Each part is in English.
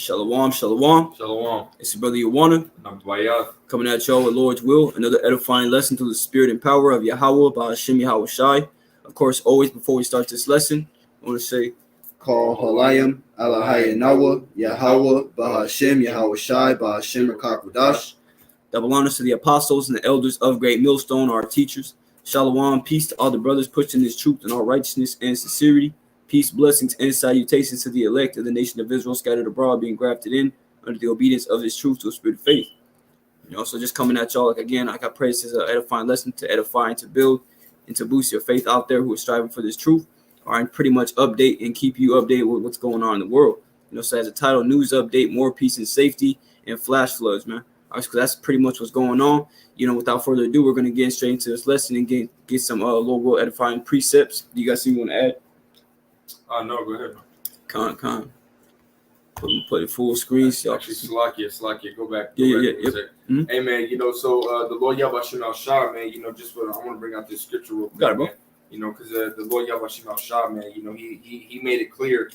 Shalom, shalom. Shalom. It's your brother Yawana. I'm Dwayah. Coming at y'all with Lord's will. Another edifying lesson through the spirit and power of Yahweh by Hashem Yahweh Shai. Of course, always before we start this lesson, I want to say, Call Halayim, Alahai Nawa, Yahweh, Bahashem, Yahweh Shai, Bahashem Rakakudash. Double honors to the apostles and the elders of Great Millstone, our teachers. Shalom, peace to all the brothers pushing this truth in all righteousness and sincerity. Peace, blessings, and salutations to the elect of the nation of Israel scattered abroad, being grafted in under the obedience of this truth to a spirit of faith. So just coming at y'all, like I pray this is an edifying lesson to edify and to build and to boost your faith out there who are striving for this truth, or and pretty much update and keep you updated with what's going on in the world. So as a title, news update, more peace and safety, and flash floods, man. Because that's pretty much what's going on. Without further ado, we're going to get straight into this lesson and get some Lord edifying precepts. Do you guys see you want to add? No, go ahead. Con. Put it full screen. So actually, Slakia, go back. Yeah. Mm-hmm. Hey, man, so the Lord Yahweh Al Shah, man, I want to bring out this scripture real quick, man. Because the Lord Yahweh Al Shah, man, he made it clear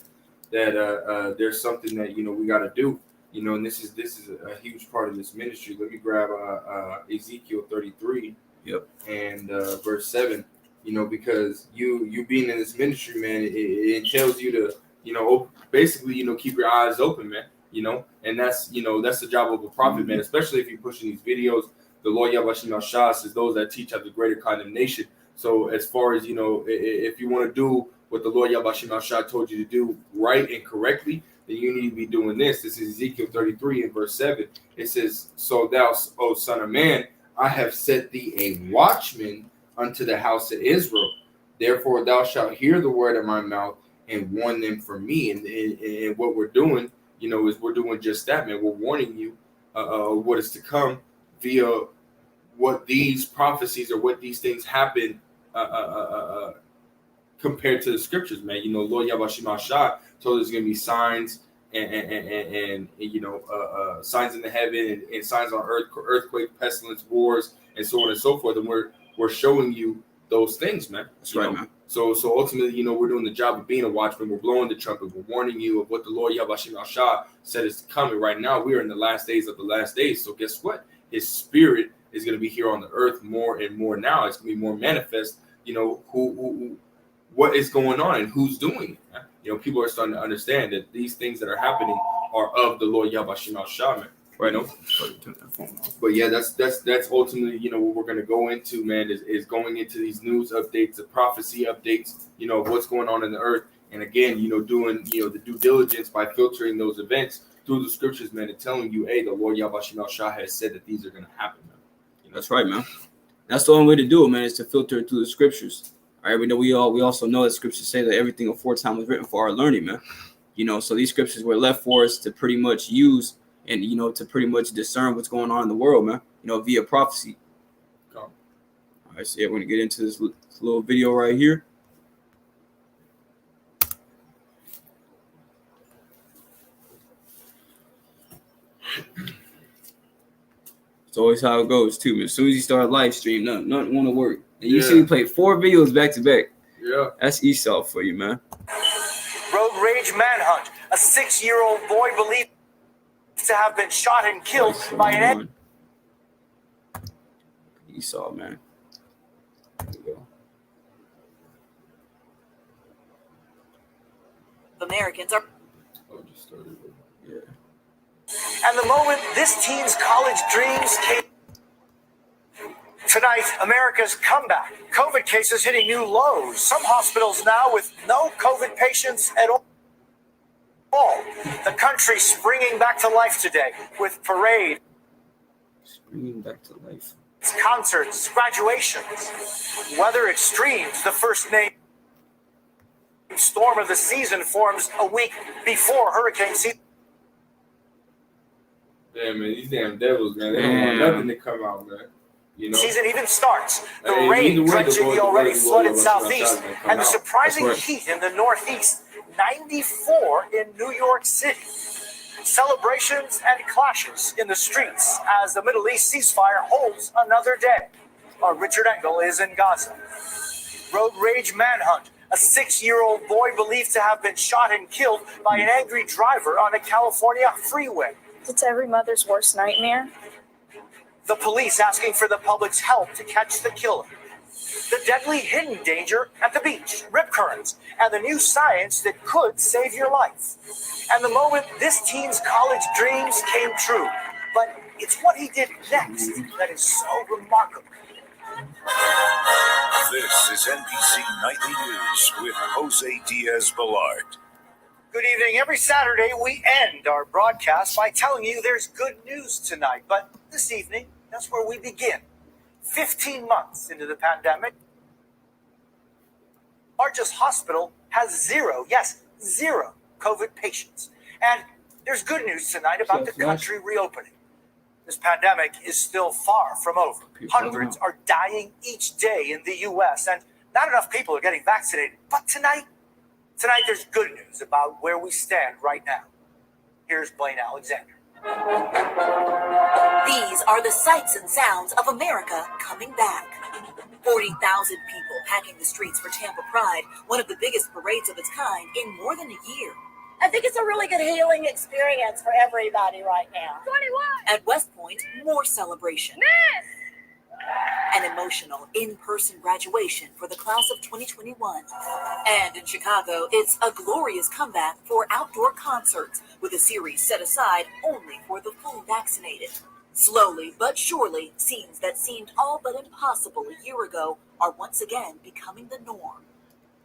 that there's something that, we got to do, and this is a huge part of this ministry. Let me grab Ezekiel 33 and verse 7. Because you being in this ministry, man, it tells you to, basically, keep your eyes open, man, and that's the job of a prophet, man, especially if you're pushing these videos. The Lord Yahweh Shah says those that teach have the greater condemnation. So as far as, if you want to do what the Lord Yahweh Shah told you to do right and correctly, then you need to be doing this. This is Ezekiel 33 and verse 7. It says, so thou, O son of man, I have set thee a watchman unto the house of Israel. Therefore thou shalt hear the word of my mouth and warn them from me. And what we're doing, is we're doing just that, man. We're warning you what is to come via what these prophecies or what these things happen compared to the scriptures, man. Lord Yahweh Shah told us there's going to be signs and signs in the heaven and signs on earth, earthquake, pestilence, wars, and so on and so forth. And we're showing you those things, man. That's right, man. So ultimately, we're doing the job of being a watchman. We're blowing the trumpet. We're warning you of what the Lord Yahweh Shah said is coming. Right now, we are in the last days of the last days. So guess what? His spirit is going to be here on the earth more and more now. It's going to be more manifest, who what is going on and who's doing it. People are starting to understand that these things that are happening are of the Lord Yahweh Shah, man. Right, but yeah, that's ultimately, what we're going to go into, man, is going into these news updates, the prophecy updates, of what's going on in the earth. And again, doing, the due diligence by filtering those events through the scriptures, man, and telling you, hey, the Lord Yahweh Shah has said that these are going to happen, man. That's right, man. That's the only way to do it, man, is to filter it through the scriptures. All right, we also know that scriptures say that everything aforetime was written for our learning, man. So these scriptures were left for us to pretty much use and, to pretty much discern what's going on in the world, man, via prophecy. All right, so yeah, we're going to get into this little video right here. It's always how it goes, too, man. As soon as you start a live stream, nothing want to work. And you see me play 4 videos back to back. Yeah. That's Esau for you, man. Road rage manhunt. A 6-year-old boy believed to have been shot and killed by an Esau, man. There we go. Americans are. Just started. Yeah. And the moment this teen's college dreams came. Tonight, America's comeback. COVID cases hitting new lows. Some hospitals now with no COVID patients at all. The country springing back to life today with parades. Springing back to life. Concerts, graduations, weather extremes. The first name storm of the season forms a week before hurricane season. Yeah, man, these damn devils, man. They don't want nothing to come out, man. Season even starts. The rain drenching the already flooded southeast and the surprising heat in the northeast. 94 in New York City. Celebrations and clashes in the streets as the Middle East ceasefire holds another day. Richard Engel is in Gaza. Road rage manhunt. A 6-year-old boy believed to have been shot and killed by an angry driver on a California freeway. It's every mother's worst nightmare. The police asking for the public's help to catch the killer. The deadly hidden danger at the beach, rip currents, and the new science that could save your life. And the moment this teen's college dreams came true. But it's what he did next that is so remarkable. This is NBC Nightly News with Jose Diaz-Balart. Good evening. Every Saturday, we end our broadcast by telling you there's good news tonight. But this evening, that's where we begin. 15 months into the pandemic, largest hospital has zero COVID patients. And there's good news tonight about the country reopening. This pandemic is still far from over. Hundreds are dying each day in the U.S., and not enough people are getting vaccinated. But tonight there's good news about where we stand right now. Here's Blaine Alexander. These are the sights and sounds of America coming back. 40,000 people packing the streets for Tampa Pride, one of the biggest parades of its kind in more than a year. I think it's a really good healing experience for everybody right now. 21! At West Point, more celebration. Miss! An emotional in-person graduation for the class of 2021. And in Chicago, it's a glorious comeback for outdoor concerts with a series set aside only for the fully vaccinated. Slowly but surely, scenes that seemed all but impossible a year ago are once again becoming the norm.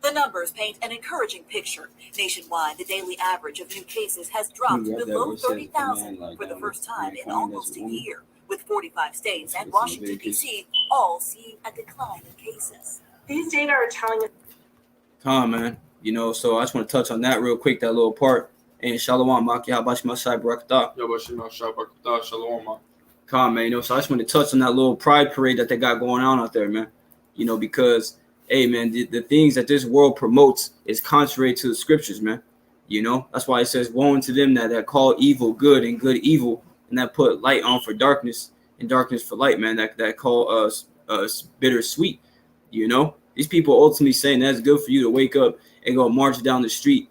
The numbers paint an encouraging picture. Nationwide, the daily average of new cases has dropped below 30,000 for the first time in almost a year, with 45 states and Washington, D.C. all seeing a decline in cases. These data are telling us. Come on, man. So I just want to touch on that real quick, that little part. And Shalom, Maki, Habashimashai, Barakatah. Yabashimashai, Barakatah, Shalom, man. Come on, man. So I just want to touch on that little pride parade that they got going on out there, man. Because hey, man, the things that this world promotes is contrary to the scriptures, man. That's why it says, woe unto them that call evil good and good evil, and that put light on for darkness and darkness for light, man. That call us bitter sweet. These people ultimately saying that's good for you to wake up and go march down the street,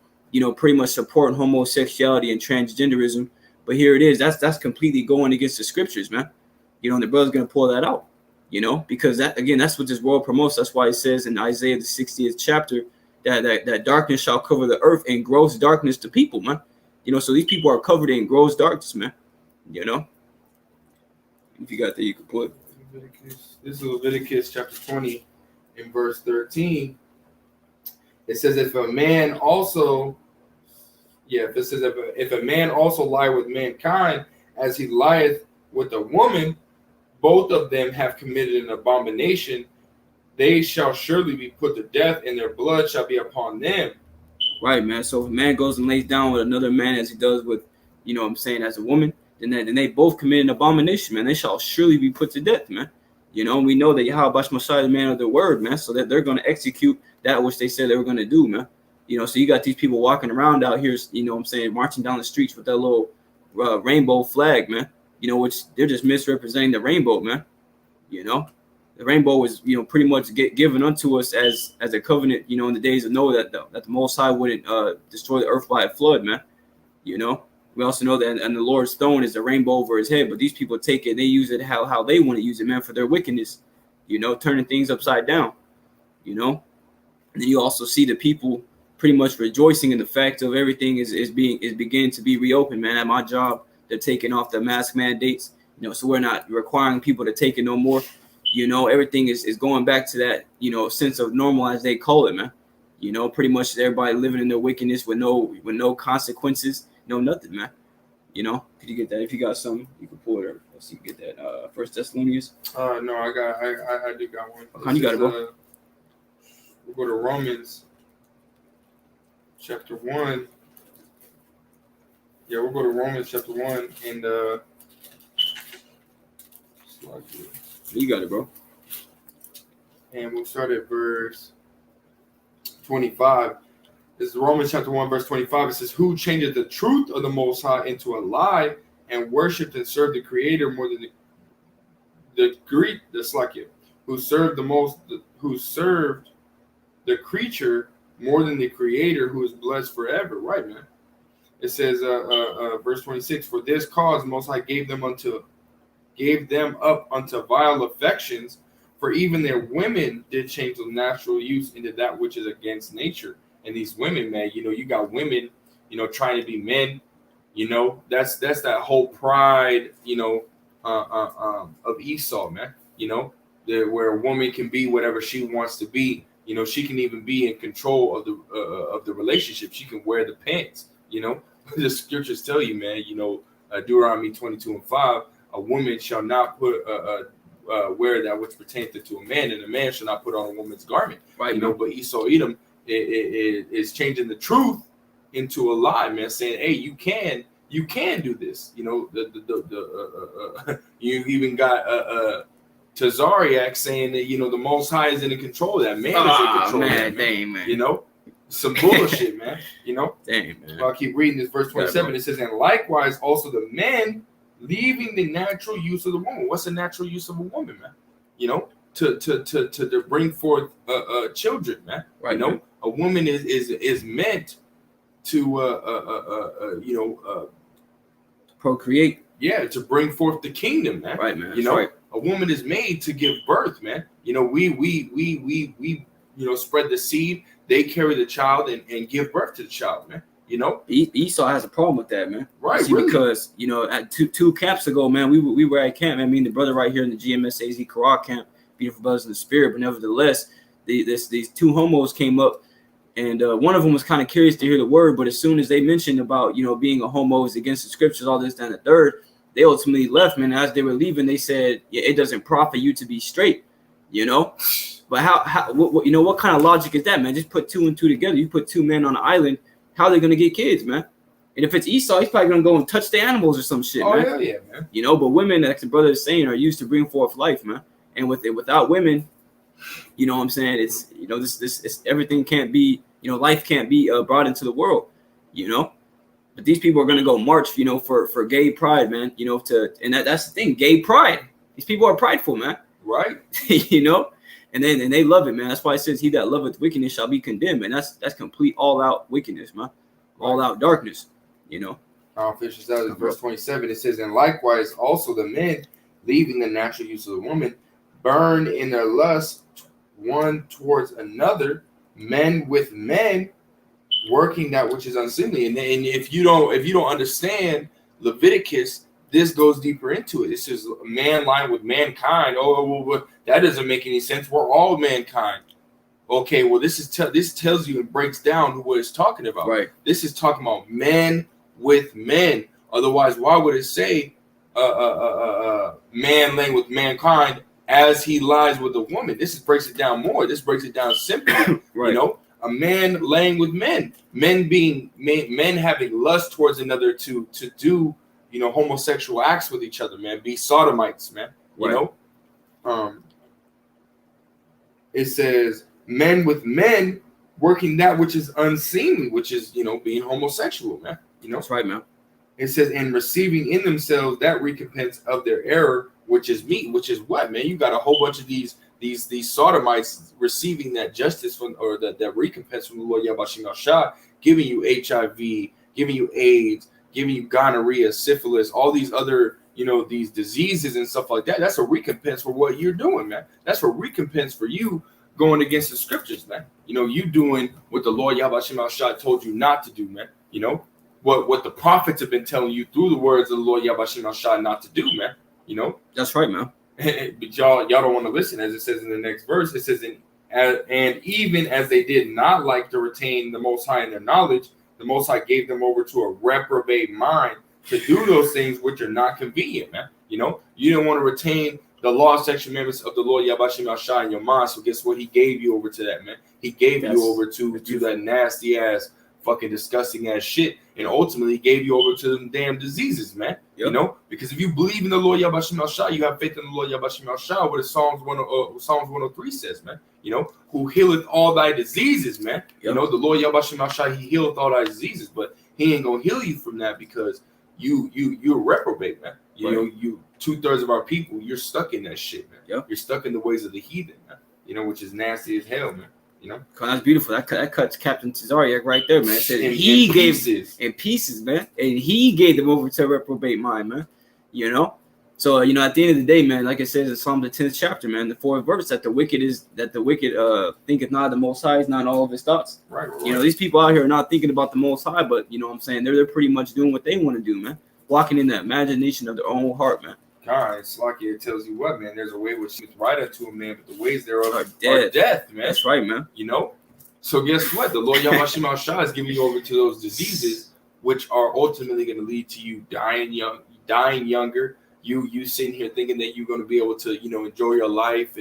pretty much supporting homosexuality and transgenderism. But here it is. That's completely going against the scriptures, man. And the brother's gonna pull that out. Because that's what this world promotes. That's why it says in Isaiah the 60th chapter that darkness shall cover the earth and gross darkness to people, man. So these people are covered in gross darkness, man. If you got that, you can put. This is Leviticus chapter 20 in verse 13. It says, if a man also lie with mankind as he lieth with a woman, both of them have committed an abomination. They shall surely be put to death, and their blood shall be upon them. Right, man. So if a man goes and lays down with another man as he does with, as a woman, then they both commit an abomination, man. They shall surely be put to death, man. We know that Yahweh Bashmashai is the man of their word, man. So that they're going to execute that which they said they were going to do, man. So you got these people walking around out here, marching down the streets with that little rainbow flag, man. Which they're just misrepresenting the rainbow, man. The rainbow was, pretty much given unto us as a covenant, in the days of Noah that the Most High wouldn't destroy the earth by a flood, man. We also know that, and the Lord's throne is a rainbow over his head, but these people take it, they use it how they want to use it, man, for their wickedness, turning things upside down, And then you also see the people pretty much rejoicing in the fact of everything is beginning to be reopened, man. At my job, they're taking off the mask mandates, so we're not requiring people to take it no more. Everything is going back to that, sense of normal, as they call it, man. Pretty much everybody living in their wickedness with no consequences, no nothing, man. Could you get that? If you got something, you can pull it. Let's see, get that. First Thessalonians. No, I do got one. Okay, you got it, bro. We'll go to Romans chapter 1. Yeah, we'll go to Romans chapter 1 and you got it, bro. And we'll start at verse 25. This is Romans chapter 1, verse 25. It says, who changed the truth of the Most High into a lie and worshipped and served the Creator more than who served the creature more than the Creator who is blessed forever. Right, man. It says, verse 26, for this cause Most High gave them up unto vile affections, for even their women did change the natural use into that which is against nature. And these women, man, you got women, trying to be men, that's that whole pride, of Esau, man, where a woman can be whatever she wants to be. She can even be in control of the relationship. She can wear the pants, The scriptures tell you, man, Deuteronomy 22:5, a woman shall not put wear that which pertains to a man, and a man shall not put on a woman's garment. Right. But Esau Edom is changing the truth into a lie, man, saying, hey, you can do this. You even got Tazariak saying that the Most High is in control. That man is in control. Man. Some bullshit, man. Dang, man. I'll keep reading this verse 27. It says, and likewise also the men leaving the natural use of the woman. What's the natural use of a woman, man? To bring forth children, man. Right. A woman is meant to procreate. Yeah, to bring forth the kingdom, man. Right, man. Right. A woman is made to give birth, man. We spread the seed. They carry the child and give birth to the child, man. Esau has a problem with that, man. Right. See, really? Because at two camps ago, man, we were at camp. I mean, the brother right here in the GMSAZ Quran camp, beautiful brothers in the spirit. But nevertheless, these two homos came up, and one of them was kind of curious to hear the word. But as soon as they mentioned about being a homo is against the scriptures, all this, that, and the third, they ultimately left, man. As they were leaving, they said, yeah, it doesn't profit you to be straight, But what kind of logic is that, man? Just put two and two together. You put two men on an island, how are they going to get kids, man? And if it's Esau, he's probably going to go and touch the animals or some shit, man. Oh, yeah, man. But women, like the brother is saying, are used to bring forth life, man. And without women, what I'm saying? It's, this everything can't be, life can't be brought into the world, But these people are going to go march, for gay pride, man, and that's the thing, gay pride. These people are prideful, man. Right. And they love it, man. That's why it says, he that loveth wickedness shall be condemned, man. That's complete all out wickedness, man. All out darkness, I'll finish this out in verse 27. It says, and likewise also the men, leaving the natural use of the woman, burn in their lust one towards another, men with men, working that which is unseemly. And if you don't understand Leviticus, this goes deeper into it. It says man lying with mankind. Well, that doesn't make any sense. We're all mankind. Okay, well, this tells you and breaks down what it's talking about. Right. This is talking about men with men. Otherwise, why would it say man laying with mankind as he lies with a woman? This breaks it down more. This breaks it down simply. Right. A man laying with men, men having lust towards another to do homosexual acts with each other, man. Be sodomites, man. Right. It says men with men working that which is unseemly, which is being homosexual, man. That's right, man. It says, and receiving in themselves that recompense of their error, which is meat, which is what, man? You got a whole bunch of these sodomites receiving that justice from, or that recompense from the Lord Yabashim Shah, giving you HIV, giving you AIDS, giving you gonorrhea, syphilis, all these other, these diseases and stuff like that. That's a recompense for what you're doing, man. That's a recompense for you going against the scriptures, man. You doing what the Lord Yabashim Shah told you not to do, man. What the prophets have been telling you through the words of the Lord Yabashim Shah not to do, man. That's right, man. But y'all don't want to listen, as it says in the next verse. It says, and even as they did not like to retain the Most High in their knowledge, the Most High gave them over to a reprobate mind to do those things which are not convenient, man. You don't want to retain the law, section, members of the Lord Yabashim Shah in your mind. So guess what? He gave you over to that, man. He gave you over to that nasty ass, fucking disgusting ass shit, and ultimately gave you over to them damn diseases, man. Yep. Because if you believe in the Lord Yabashim Shah, you have faith in the Lord Yabashim Shah, what Psalms 103 says, man. Who healeth all thy diseases, man. Yep. The Lord Yabashim Shah, he healeth all thy diseases, but he ain't gonna heal you from that because you're a reprobate, man. You 2/3 of our people, you're stuck in that shit, man. Yep. You're stuck in the ways of the heathen, man. Which is nasty as hell, man. You know, that's beautiful. That cuts Captain Tazariak right there, man. It says he gave in pieces, man, and he gave them over to a reprobate mind, man. You know, so you know, at the end of the day, man, like it says in Psalm the 10th chapter, man, the 4th verse, that the wicked thinketh not the Most High, is not all of his thoughts. Right. You know, these people out here are not thinking about the Most High, but you know what I'm saying, they're pretty much doing what they want to do, man. Walking in the imagination of their own heart, man. God, it's like it tells you what, man. There's a way which seems right unto a man, but the ways thereof are death, man. That's right, man. You know? So guess what? The Lord Yahweh Shema Shah is giving you over to those diseases, which are ultimately going to lead to you dying younger. You sitting here thinking that you're going to be able to, you know, enjoy your life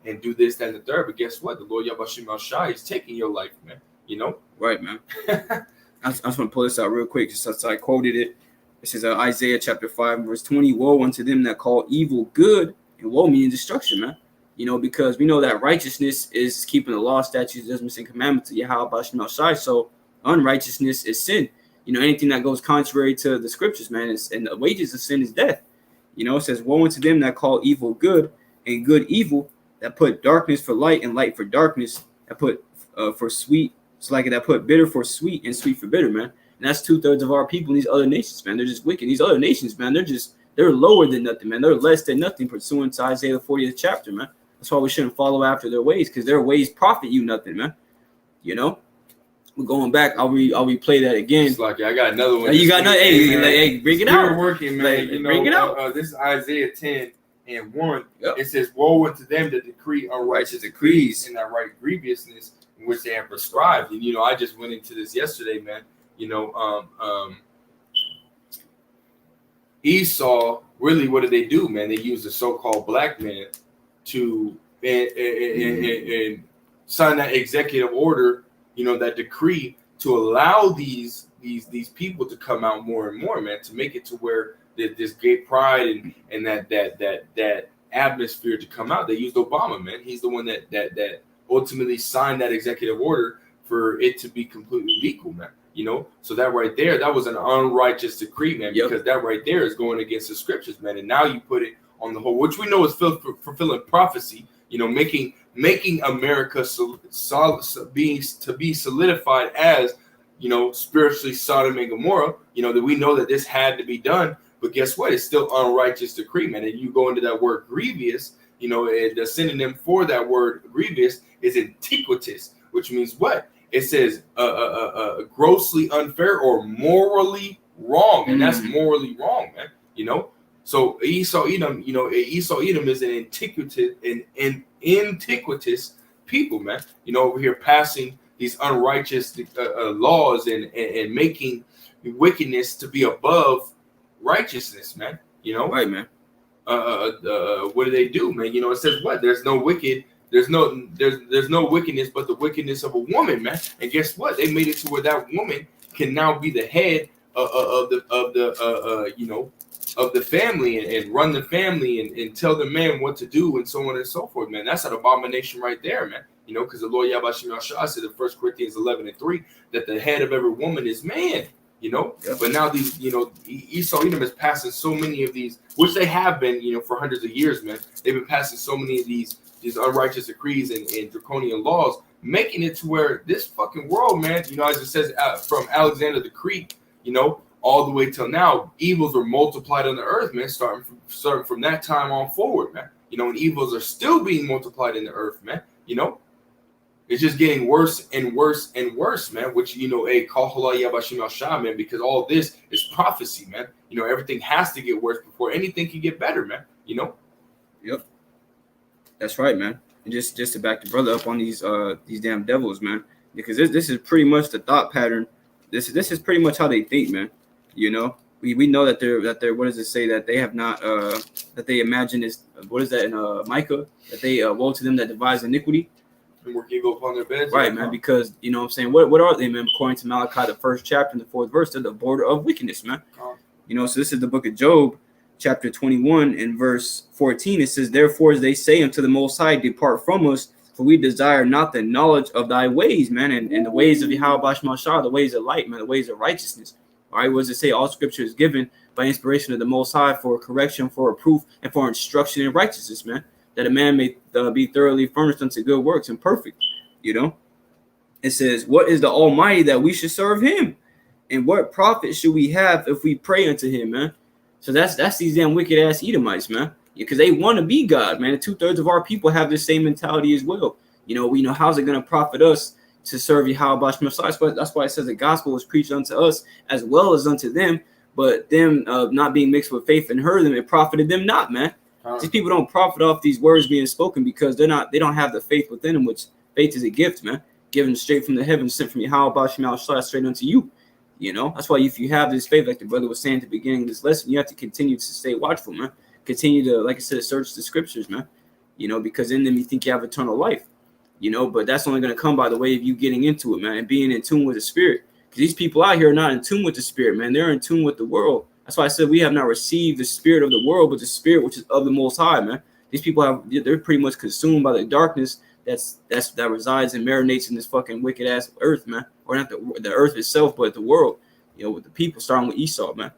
and do this, that, and the third. But guess what? The Lord Yahweh Shema Shah is taking your life, man. You know? Right, man. I just want to pull this out real quick, just as I quoted it. This is Isaiah chapter 5, verse 20. Woe unto them that call evil good, and woe meaning destruction, man. You know, because we know that righteousness is keeping the law, statutes, judgments, and commandments of Yahweh Shem Shai. So unrighteousness is sin. You know, anything that goes contrary to the scriptures, man, and the wages of sin is death. You know, it says, woe unto them that call evil good, and good evil, that put darkness for light and light for darkness, that put for sweet, it's like that put bitter for sweet and sweet for bitter, man. And that's 2/3 of our people in these other nations, man. They're just wicked. These other nations, man, they're lower than nothing, man. They're less than nothing, pursuant to Isaiah the 40th chapter, man. That's why we shouldn't follow after their ways, because their ways profit you nothing, man. You know? We're going back. I'll replay that again. It's like I got another one. You got another. Hey, bring it out. Working, man. You know, bring it out. This is Isaiah 10:1. Yep. It says, "Woe unto them that decree unrighteous decrees and that right grievousness in which they have prescribed." And you know, I just went into this yesterday, man. You know, Esau, really, what did they do, man? They used the so-called black man to and sign that executive order, you know, that decree to allow these people to come out more and more, man, to make it to where this gay pride and that atmosphere to come out. They used Obama, man. He's the one that ultimately signed that executive order for it to be completely legal, man. You know, so that right there, that was an unrighteous decree, man, because that right there is going against the scriptures, man. And now you put it on the whole, which we know is fulfilling prophecy, you know, making America be solidified as, you know, spiritually Sodom and Gomorrah, you know, that we know that this had to be done. But guess what? It's still unrighteous decree, man. And you go into that word grievous, you know, and the synonym for that word grievous is antiquitous, which means what? It says grossly unfair or morally wrong, and that's morally wrong, man. You know, so Esau Edom, you know, Esau Edom is an antiquitous people, man. You know, over here passing these unrighteous laws and making wickedness to be above righteousness, man. You know, right, man. What do they do, man? You know, it says what? There's no wicked. There's no wickedness but the wickedness of a woman, man. And guess what? They made it to where that woman can now be the head of the family and run the family and tell the man what to do and so on and so forth, man. That's an abomination right there, man. You know, because the Lord Yahweh Shem Shah said in 1 Corinthians 11:3 that the head of every woman is man. You know, but now these, you know, Esau Edom is passing so many of these, which they have been, you know, for hundreds of years, man. They've been passing so many of these unrighteous decrees and draconian laws, making it to where this fucking world, man, you know, as it says from Alexander the Greek, you know, all the way till now, evils were multiplied on the earth, man, starting from that time on forward, man. You know, and evils are still being multiplied in the earth, man. You know, it's just getting worse and worse and worse, man. Which, you know, call Hala Yabashim al Shah, man, because all this is prophecy, man. You know, everything has to get worse before anything can get better, man. You know. Yep. That's right, man. And just to back the brother up on these damn devils, man, because this is pretty much the thought pattern. This is pretty much how they think, man. You know, we know that they're what does it say, that they have not that they imagine is, what is that in Micah, that they woe to them that devise iniquity and work evil upon their beds, right, man? Because, you know what I'm saying, what are they, man? According to Malachi, the 1st chapter and the 4th verse, they're the border of wickedness, man. You know, so this is the book of Job, chapter 21 and verse 14. It says, therefore they say unto the Most High, depart from us, for we desire not the knowledge of thy ways, man, and the ways of Yahweh Shema Shah, the ways of light, man, the ways of righteousness. All right, what does it say? All scripture is given by inspiration of the Most High for correction, for reproof, and for instruction in righteousness, man, that a man may be thoroughly furnished unto good works and perfect, you know. It says, what is the Almighty that we should serve him? And what profit should we have if we pray unto him, man? So that's these damn wicked ass Edomites, man. Because they want to be God, man. 2/3 of our people have the same mentality as well. We know how's it going to profit us to serve Yahweh Messiah. That's why it says the gospel was preached unto us as well as unto them. But them not being mixed with faith and heard them, it profited them not, man. These people don't profit off these words being spoken because they don't have the faith within them, which faith is a gift, man. Given straight from the heavens, sent from Yahweh Messiah straight unto you. That's why if you have this faith, like the brother was saying at the beginning of this lesson, you have to continue to stay watchful, man. Continue to, like I said, search the scriptures, man. Because in them you think you have eternal life. But that's only going to come by the way of you getting into it, man, and being in tune with the spirit. Because these people out here are not in tune with the spirit, man. They're in tune with the world. That's why I said we have not received the spirit of the world, but the spirit which is of the Most High, man. These people they're pretty much consumed by the darkness that resides and marinates in this fucking wicked ass earth, man. Or not the earth itself, but the world. With the people, starting with Esau, man.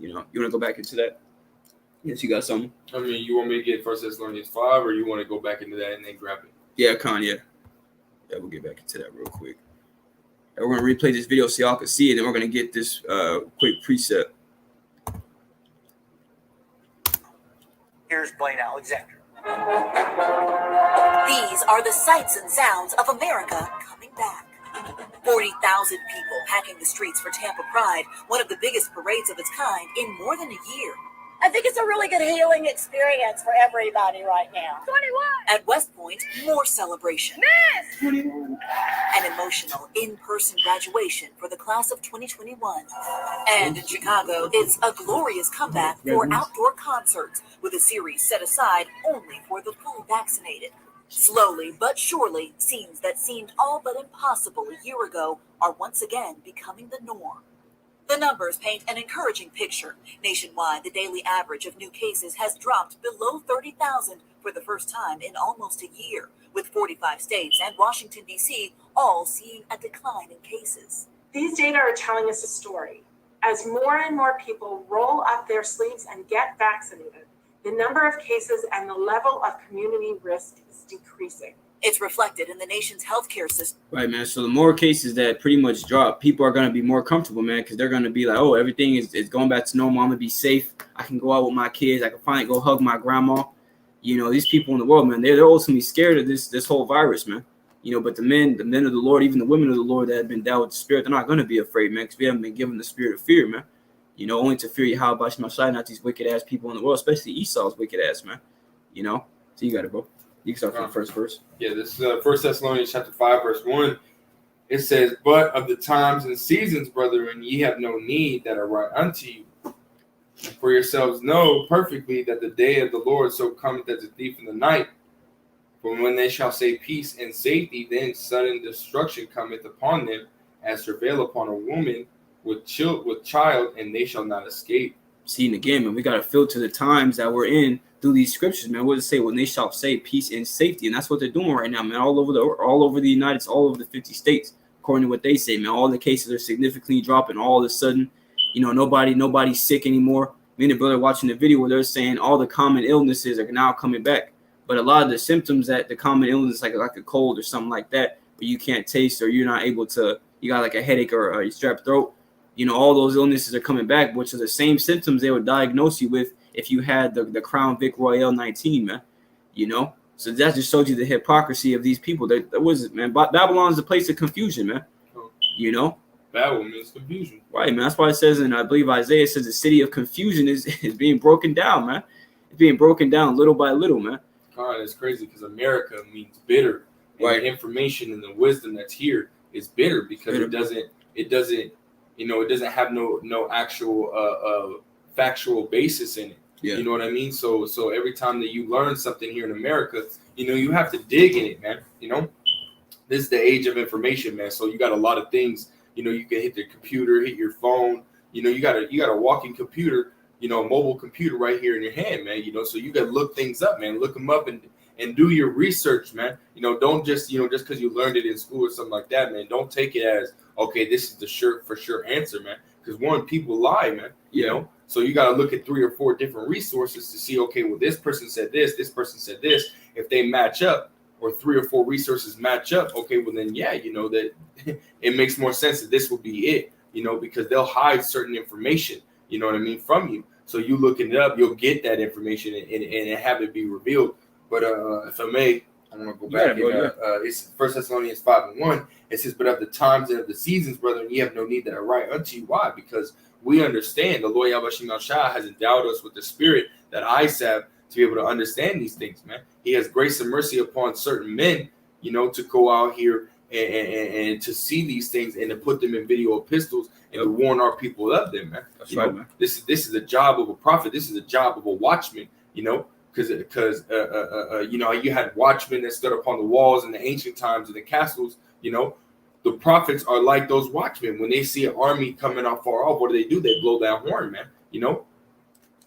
You want to go back into that? Yes, you got something. I mean, you want me to get 1 Thessalonians 5, or you want to go back into that and then grab it? Yeah, yeah, we'll get back into that real quick. And we're gonna replay this video so y'all can see it, and we're gonna get this quick precept. Here's Blaine Alexander. These are the sights and sounds of America coming back. 40,000 people packing the streets for Tampa Pride, one of the biggest parades of its kind in more than a year. I think it's a really good healing experience for everybody right now. 21. At West Point, more celebration. Miss! 21. An emotional in-person graduation for the class of 2021. And in Chicago, it's a glorious comeback for outdoor concerts with a series set aside only for the fully vaccinated. Slowly but surely, scenes that seemed all but impossible a year ago are once again becoming the norm. The numbers paint an encouraging picture. Nationwide, the daily average of new cases has dropped below 30,000 for the first time in almost a year, with 45 states and Washington, D.C. all seeing a decline in cases. These data are telling us a story. As more and more people roll up their sleeves and get vaccinated, the number of cases and the level of community risk is decreasing. It's reflected in the nation's healthcare system. Right, man. So the more cases that pretty much drop, people are going to be more comfortable, man, because they're going to be like, oh, everything is going back to normal. I'm going to be safe. I can go out with my kids. I can finally go hug my grandma. These people in the world, man, they're ultimately scared of this whole virus, man. But the men of the Lord, even the women of the Lord that have been endowed with the spirit, they're not going to be afraid, man, because we haven't been given the spirit of fear, man. Only to fear Yahweh Messiah, not these wicked ass people in the world, especially Esau's wicked ass, man. So you got it, bro. You can start from the first verse. Yeah, this is 1 Thessalonians chapter 5, verse 1. It says, but of the times and seasons, brethren, ye have no need that I write unto you. For yourselves know perfectly that the day of the Lord so cometh as a thief in the night. For when they shall say peace and safety, then sudden destruction cometh upon them, as travail upon a woman with child, and they shall not escape. See, again, man, we got to filter the times that we're in through these scriptures, man. What does it say? When they shall say peace and safety, and that's what they're doing right now, man. All over the United States, all over the 50 states, according to what they say, man. All the cases are significantly dropping. All of a sudden, nobody's sick anymore. Me and the brother watching the video where they're saying all the common illnesses are now coming back, but a lot of the symptoms that the common illness, like a cold or something like that, where you can't taste or you're not able to, you got like a headache or a strep throat. All those illnesses are coming back, which are the same symptoms they would diagnose you with if you had the Crown Vic Royale 19, man. So that just shows you the hypocrisy of these people. That was it, man. Babylon is a place of confusion, man. Babel means confusion. Right, man. That's why it says in, I believe, Isaiah says the city of confusion is being broken down, man. It's being broken down little by little, man. God, it's crazy because America means bitter. And right. The information and the wisdom that's here is bitter because it doesn't have no actual factual basis in it. Yeah. You know what I mean? So every time that you learn something here in America, you have to dig in it, man. This is the age of information, man. So you got a lot of things. You can hit the computer, hit your phone. You got a walking computer, a mobile computer right here in your hand, man. So you got to look things up, man. Look them up and do your research, man. Don't just just because you learned it in school or something like that, man. Don't take it as okay. This is the for sure answer, man. Because people lie, man. So you got to look at 3 or 4 different resources to see, okay, well, this person said this person said this. If they match up, or 3 or 4 resources match up, okay, well then yeah, you know, that it makes more sense that this will be it, you know, because they'll hide certain information, you know what I mean, from you. So you looking it up, you'll get that information and have it be revealed. But if I may, I'm gonna go back. It's 1 Thessalonians 5:1. It says, "But of the times and of the seasons, brethren, ye have no need that I write unto you." Why? Because we understand the Lord Yahweh Shema Shah has endowed us with the spirit that I have to be able to understand these things, man. He has grace and mercy upon certain men, you know, to go out here and to see these things and to put them in video epistles and to warn our people of them, man. That's right, man. This is the job of a prophet. This is the job of a watchman, you know, because you know, you had watchmen that stood upon the walls in the ancient times in the castles, you know. The prophets are like those watchmen. When they see an army coming off far off, what do? They blow that horn, man, you know.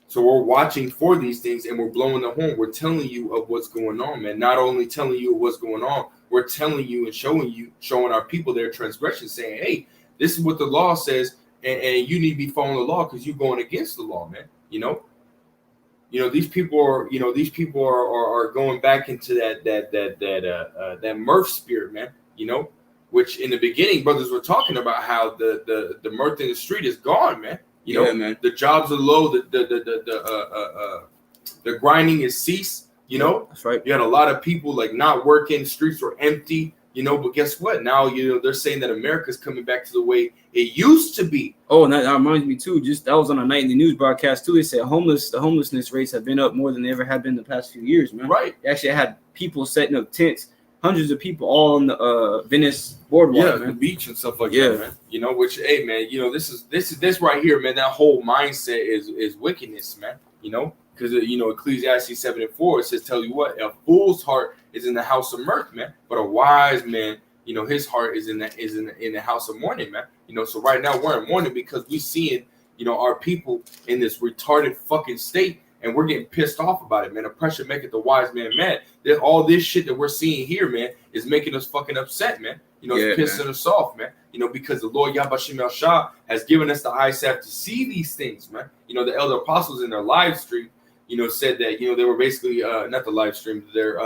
So we're watching for these things and we're blowing the horn. We're telling you of what's going on, man. Not only telling you of what's going on, we're telling you and showing our people their transgression, saying, hey, this is what the law says, and you need to be following the law because you're going against the law, man. You know, these people are going back into that mirth spirit, man. You know, which in the beginning, brothers were talking about how the mirth in the street is gone, man. You know, man. The jobs are low. The grinding is ceased. You know, that's right. You had a lot of people like not working. Streets were empty. You know, but guess what? Now, you know, they're saying that America's coming back to the way it used to be. Oh, and that reminds me too. Just that was on a nightly news broadcast too. They said the homelessness rates have been up more than they ever have been in the past few years, man. Right. They actually had people setting up tents, hundreds of people all on the Venice boardwalk, man. The beach and stuff like that, man. You know, which, hey, man, you know, this right here, man. That whole mindset is wickedness, man. You know, because you know, Ecclesiastes 7:4 it says, "Tell you what, a fool's heart is in the house of mirth, man, but a wise man, you know, his heart is in the house of mourning, man." You know, so right now we're in mourning because we seeing, you know, our people in this retarded fucking state, and we're getting pissed off about it, man. Oppression maketh the wise man mad. All this shit that we're seeing here, man, is making us fucking upset, man. You know, it's pissing us off, man. You know, because the Lord Yahweh Shema Shah has given us the eyesight to see these things, man. You know, the elder apostles in their live stream, you know, said that, you know, they were basically not the live stream, their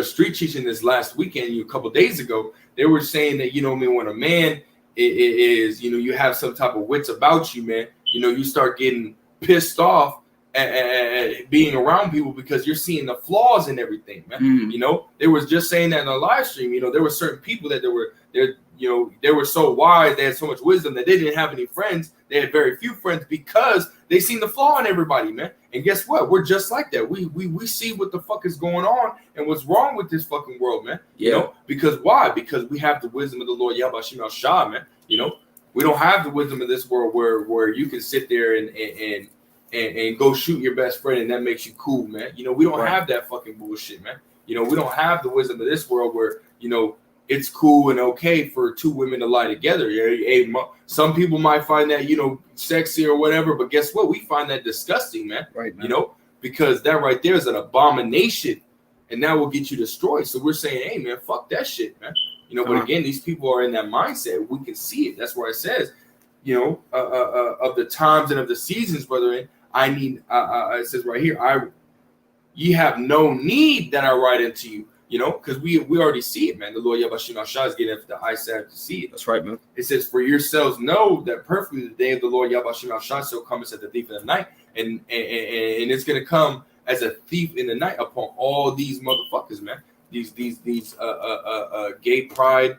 street teaching this last weekend, a couple days ago. They were saying that, you know, I mean, when a man is, you know, you have some type of wits about you, man, you know, you start getting pissed off at being around people because you're seeing the flaws in everything, man. You know, they was just saying that in the live stream. You know, there were certain people that they were so wise, they had so much wisdom that they didn't have any friends. They had very few friends because they seen the flaw in everybody, man. And guess what? We're just like that. We see what the fuck is going on and what's wrong with this fucking world, man. You know, because why? Because we have the wisdom of the Lord Yahweh Shema Shah, man. You know, we don't have the wisdom of this world where you can sit there and go shoot your best friend and that makes you cool, man. You know, we don't have that fucking bullshit, man. You know, we don't have the wisdom of this world where, you know, it's cool and okay for two women to lie together. Hey, some people might find that, you know, sexy or whatever, but guess what? We find that disgusting, man. Right, man. You know, because that right there is an abomination and that will get you destroyed. So we're saying, hey, man, fuck that shit, man. You know, but again, these people are in that mindset. We can see it. That's where it says, you know, of the times and of the seasons, brethren, I need, it says right here, ye have no need that I write unto you, you know, because we already see it, man. The Lord Yahweh Shema Shah is getting the eyesight to see it. That's right, man. It says, for yourselves know that perfectly the day of the Lord Yahweh Shema Shah shall come as a thief in the night, and it's going to come as a thief in the night upon all these motherfuckers, man. These gay pride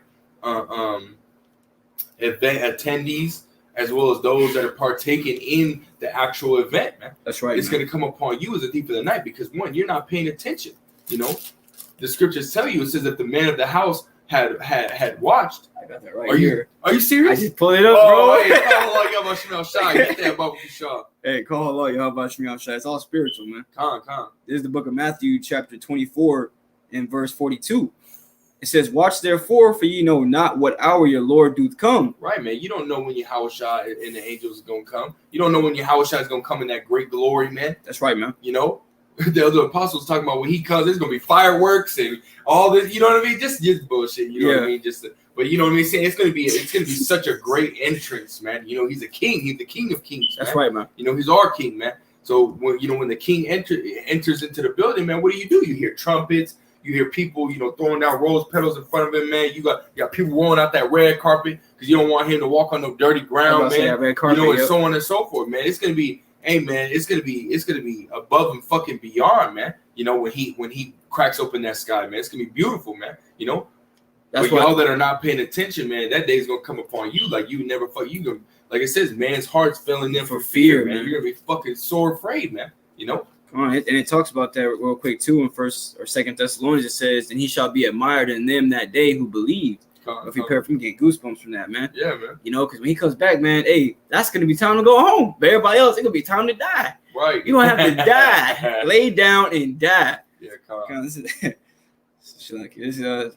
event attendees, as well as those that are partaking in the actual event, man. That's right. It's going to come upon you as a thief of the night because, one, you're not paying attention. You know, the scriptures tell you, it says that the man of the house had watched. I got that right here. Are you serious? I just pull it up, bro. Hey, call Allah Yahweh Shema Shah. Get that barbecue Shah. Hey, call Allah Yahweh Shema Shah. It's all spiritual, man. Con. This is the book of Matthew, chapter 24, and verse 42. It says, watch therefore, for ye know not what hour your Lord doth come. Right, man. You don't know when Yahweh Shah and the angels are going to come. You don't know when Yahweh Shah is going to come in that great glory, man. That's right, man. You know, the other apostles talking about when he comes, there's going to be fireworks and all this. You know what I mean? Just bullshit. You know what I mean? But you know what I mean? Saying it's going to be such a great entrance, man. You know, he's a king. He's the king of kings. That's right, man. You know, he's our king, man. So when the king enters into the building, man, what do? You hear trumpets, you hear people, throwing down rose petals in front of him, man. You got people rolling out that red carpet because you don't want him to walk on no dirty ground, man. Red carpet, and so on and so forth, man. It's gonna be, hey, man, it's gonna be above and fucking beyond, man. When he cracks open that sky, man, it's gonna be beautiful, man. That's y'all that are not paying attention, man. That day's gonna come upon you like you never gonna. Like it says, man's heart's filling in for fear, man. You're gonna be fucking sore afraid, man. Come on, and it talks about that real quick too in 1st or 2nd Thessalonians. It says, "And he shall be admired in them that day who believed." If you prepare for me, get goosebumps from that, man. Yeah, man. Because when he comes back, man, hey, that's gonna be time to go home. But everybody else, it's gonna be time to die. Right. You don't have to die. Lay down and die. Yeah, this is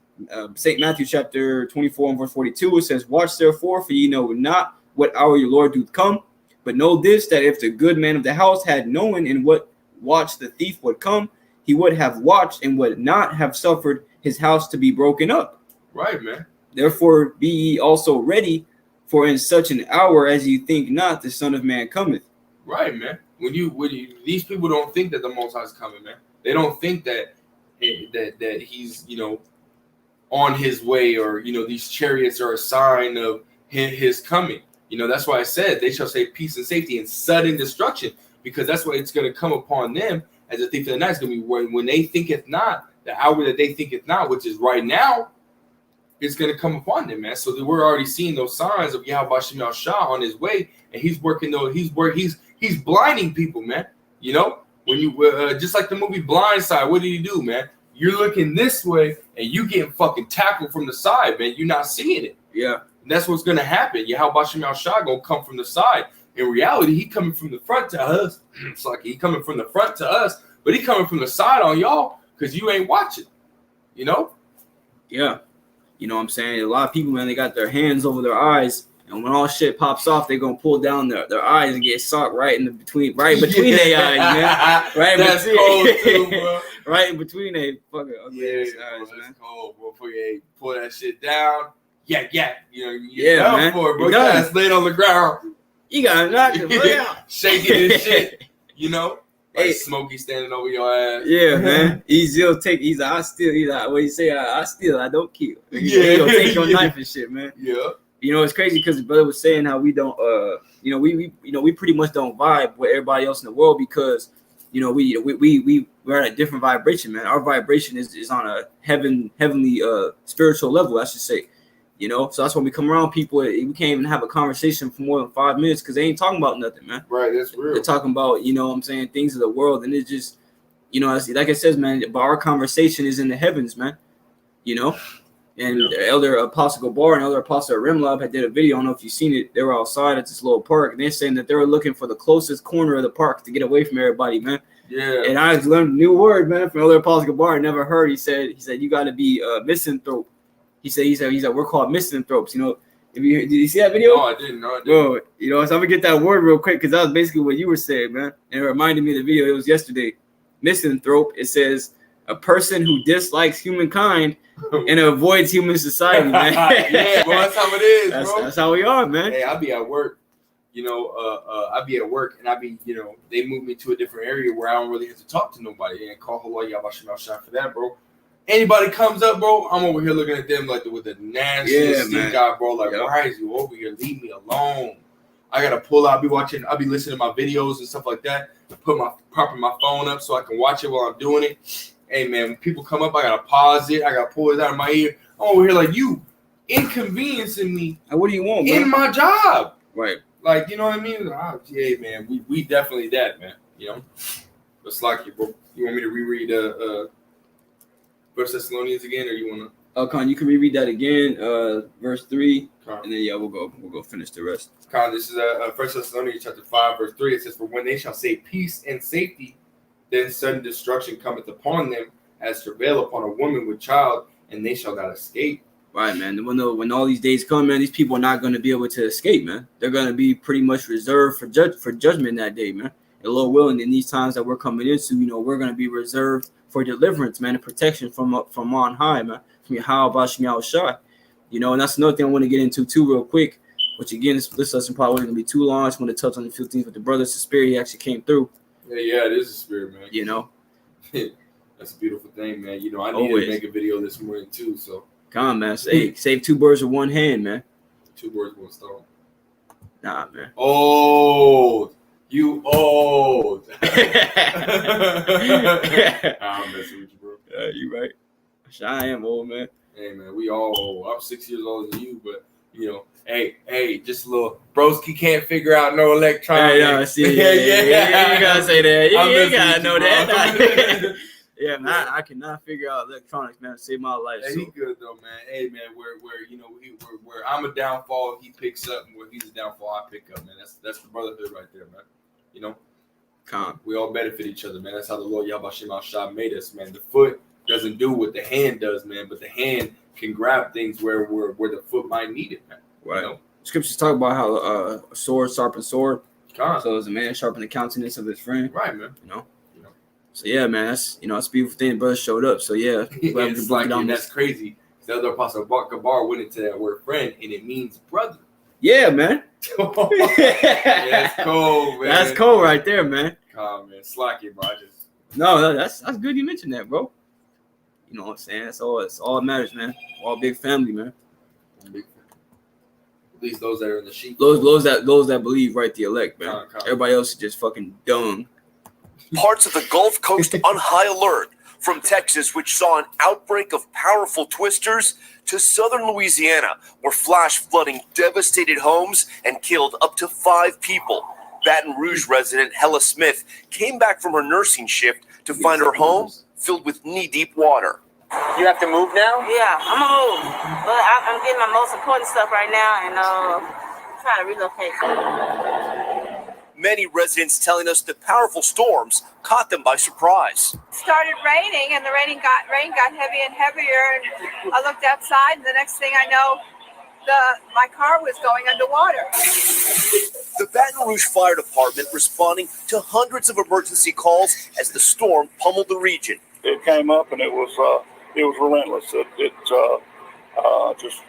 St. Matthew chapter 24 and verse 42. It says, "Watch therefore, for ye know not what hour your Lord doth come. But know this, that if the good man of the house had known in what watch the thief would come, he would have watched and would not have suffered his house to be broken up." Right, man. "Therefore be ye also ready, for in such an hour as ye think not, the Son of Man cometh." Right, man. When you these people don't think that the Most High is coming, man. They don't think that he's on his way, or these chariots are a sign of his coming. That's why I said they shall say peace and safety and sudden destruction, because that's what it's going to come upon them as a thief in the night. It's going to be when they thinketh not, the hour that they thinketh not, which is right now, it's going to come upon them, man. So we're already seeing those signs of Yahweh Shem Shah on his way, and he's working though. He's blinding people, man. When you just like the movie Blindside, what did he do, man? You're looking this way and you getting fucking tackled from the side, man. You're not seeing it. Yeah. And that's what's gonna happen. Yahweh Shem Shah gonna come from the side. In reality, he coming from the front to us. It's like he coming from the front to us, but he coming from the side on y'all because you ain't watching. Yeah. What I'm saying? A lot of people, man, they got their hands over their eyes, and when all shit pops off, they're gonna pull down their eyes and get socked right between their eyes, man. Right, that's cold too, bro. Right in between they fucking ugly eyes, bro, man. That's cold, bro. Pull that shit down. Yeah. Yeah, man. For it, bro. You gotta lay it on the ground. You gotta knock it out. Shaking and shit. Like Smokey standing over your ass. Yeah, man. He'll take. He's like, I steal. He's like, what you say? I steal. I don't kill. He'll take your knife and shit, man. Yeah. It's crazy because the brother was saying how we don't, we pretty much don't vibe with everybody else in the world because, we're at a different vibration, man. Our vibration is on a heavenly spiritual level, I should say. So that's when we come around people, we can't even have a conversation for more than 5 minutes because they ain't talking about nothing, man. Right, that's real. They're talking about, things of the world, and it's just, like it says, man, but our conversation is in the heavens, man. And the Elder Apostle Gabar and Elder Apostle Rimlab had did a video. I don't know if you've seen it. They were outside at this little park, and they're saying that they were looking for the closest corner of the park to get away from everybody, man. Yeah. And I learned a new word, man, from Elder Apostle Gabar. I never heard. He said you got to be misanthrope. He said we're called misanthropes. Did you see that video? No, I didn't. Bro, so I'm gonna get that word real quick because that was basically what you were saying, man. And it reminded me of the video. It was yesterday. Misanthrope. It says a person who dislikes humankind and avoids human society, man. Yeah, bro, that's how it is, bro. That's how we are, man. Hey, I'll be at work. I'll be at work and they move me to a different area where I don't really have to talk to nobody and call Hawaii Yabashim Shot for that, bro. Anybody comes up, bro, I'm over here looking at them like with the nastiest stink eye, bro. Like, why is you over here? Leave me alone. I gotta pull out. I'll be listening to my videos and stuff like that. Propping my phone up so I can watch it while I'm doing it. Hey, man, when people come up, I gotta pause it. I gotta pull it out of my ear. I'm over here like, you inconveniencing me. What do you want, man? In my job. Right. Like, you know what I mean? Yeah, man, we definitely that, man. It's like you, bro. You want me to reread 1 Thessalonians again, or you want to? Con, you can reread that again, verse 3, and then we'll go finish the rest. Con, this is 1 Thessalonians chapter 5, verse 3. It says, "For when they shall say peace and safety, then sudden destruction cometh upon them, as travail upon a woman with child, and they shall not escape." Right, man. When all these days come, man, these people are not going to be able to escape, man. They're going to be pretty much reserved for judgment that day, man. And Lord willing, in these times that we're coming into, we're going to be reserved for deliverance, man, and protection from on high, man, from Yahweh Shem Yahushua. And that's another thing I want to get into too real quick, which again, this lesson probably wasn't going to be too long. I just want to touch on the few things with the brothers. The spirit he actually came through. Yeah, it is a spirit, man. You know, that's a beautiful thing, man. You know, I need Always. to make a video this morning too. So come on, man. Save two birds with one hand, man. 2 birds, 1 stone. Nah, man. Old. You old. I'm messing with you, bro. You right. I am old, man. Hey, man, we all old. I'm 6 years older than you, but, you know, hey, just a little. Broski can't figure out no electronics. Yeah, see, yeah, you gotta say that. You gotta know that. Yeah, man, I cannot figure out electronics, man. Save my life. Hey, he good though, man. Hey, man, where you know, where I'm a downfall, he picks up, and where he's a downfall, I pick up, man. That's the brotherhood right there, man. You know, we all benefit each other, man. That's how the Lord Yahweh Shah made us, man. The foot doesn't do what the hand does, man, but the hand can grab things where the foot might need it, man. Right. You know? Scriptures talk about how a sword sharpens sword. Con. So as a man sharpen the countenance of his friend. Right, man. You know. So yeah, man, that's that's a beautiful thing. Brother showed up. So yeah, it's like, that's crazy. The other apostle Kabar went into that word friend, and it means brother. Yeah, man. Yeah, that's cool, man. That's cool right there, man. Calm, man. Slack it, bro. No, that's good you mentioned that, bro. You know what I'm saying? It's all that matters, man. All big family, man. At least those that are in the sheep. Those that believe right the elect, man. Everybody else is just fucking dung. Parts of the Gulf Coast on high alert, from Texas, which saw an outbreak of powerful twisters, to southern Louisiana, where flash flooding devastated homes and killed up to 5 people. Baton Rouge resident Hella Smith came back from her nursing shift to find her home filled with knee-deep water. You have to move now? Yeah, I'm gonna move. But I'm getting my most important stuff right now and trying to relocate. Many residents telling us the powerful storms caught them by surprise. It started raining, and the rain got heavy and heavier, and I looked outside, and the next thing I know, my car was going underwater. The Baton Rouge Fire Department responding to hundreds of emergency calls as the storm pummeled the region. It came up and it was relentless. It just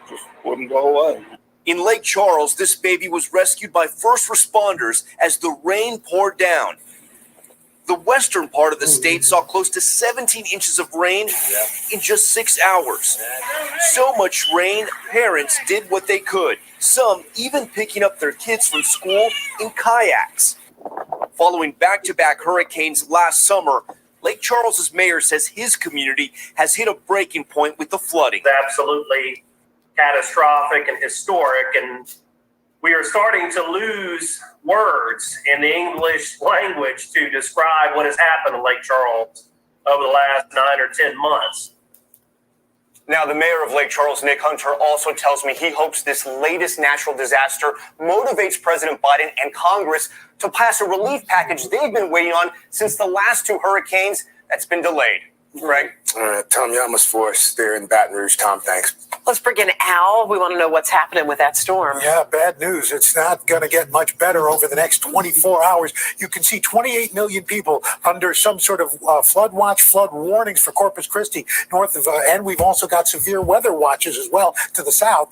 wouldn't go away. In Lake Charles, this baby was rescued by first responders as the rain poured down. The western part of the state saw close to 17 inches of rain in just 6 hours. So much rain, parents did what they could, some even picking up their kids from school in kayaks. Following back-to-back hurricanes last summer, Lake Charles's mayor says his community has hit a breaking point with the flooding. It's absolutely catastrophic and historic, and we are starting to lose words in the English language to describe what has happened in Lake Charles over the last 9 or 10 months. Now, the mayor of Lake Charles, Nick Hunter, also tells me he hopes this latest natural disaster motivates President Biden and Congress to pass a relief package they've been waiting on since the last 2 hurricanes that's been delayed. Greg? Tom Yamas for us there in Baton Rouge. Tom, thanks. Let's bring in Al. We want to know what's happening with that storm. Yeah, bad news. It's not going to get much better over the next 24 hours. You can see 28 million people under some sort of flood watch, flood warnings for Corpus Christi north of, and we've also got severe weather watches as well to the south.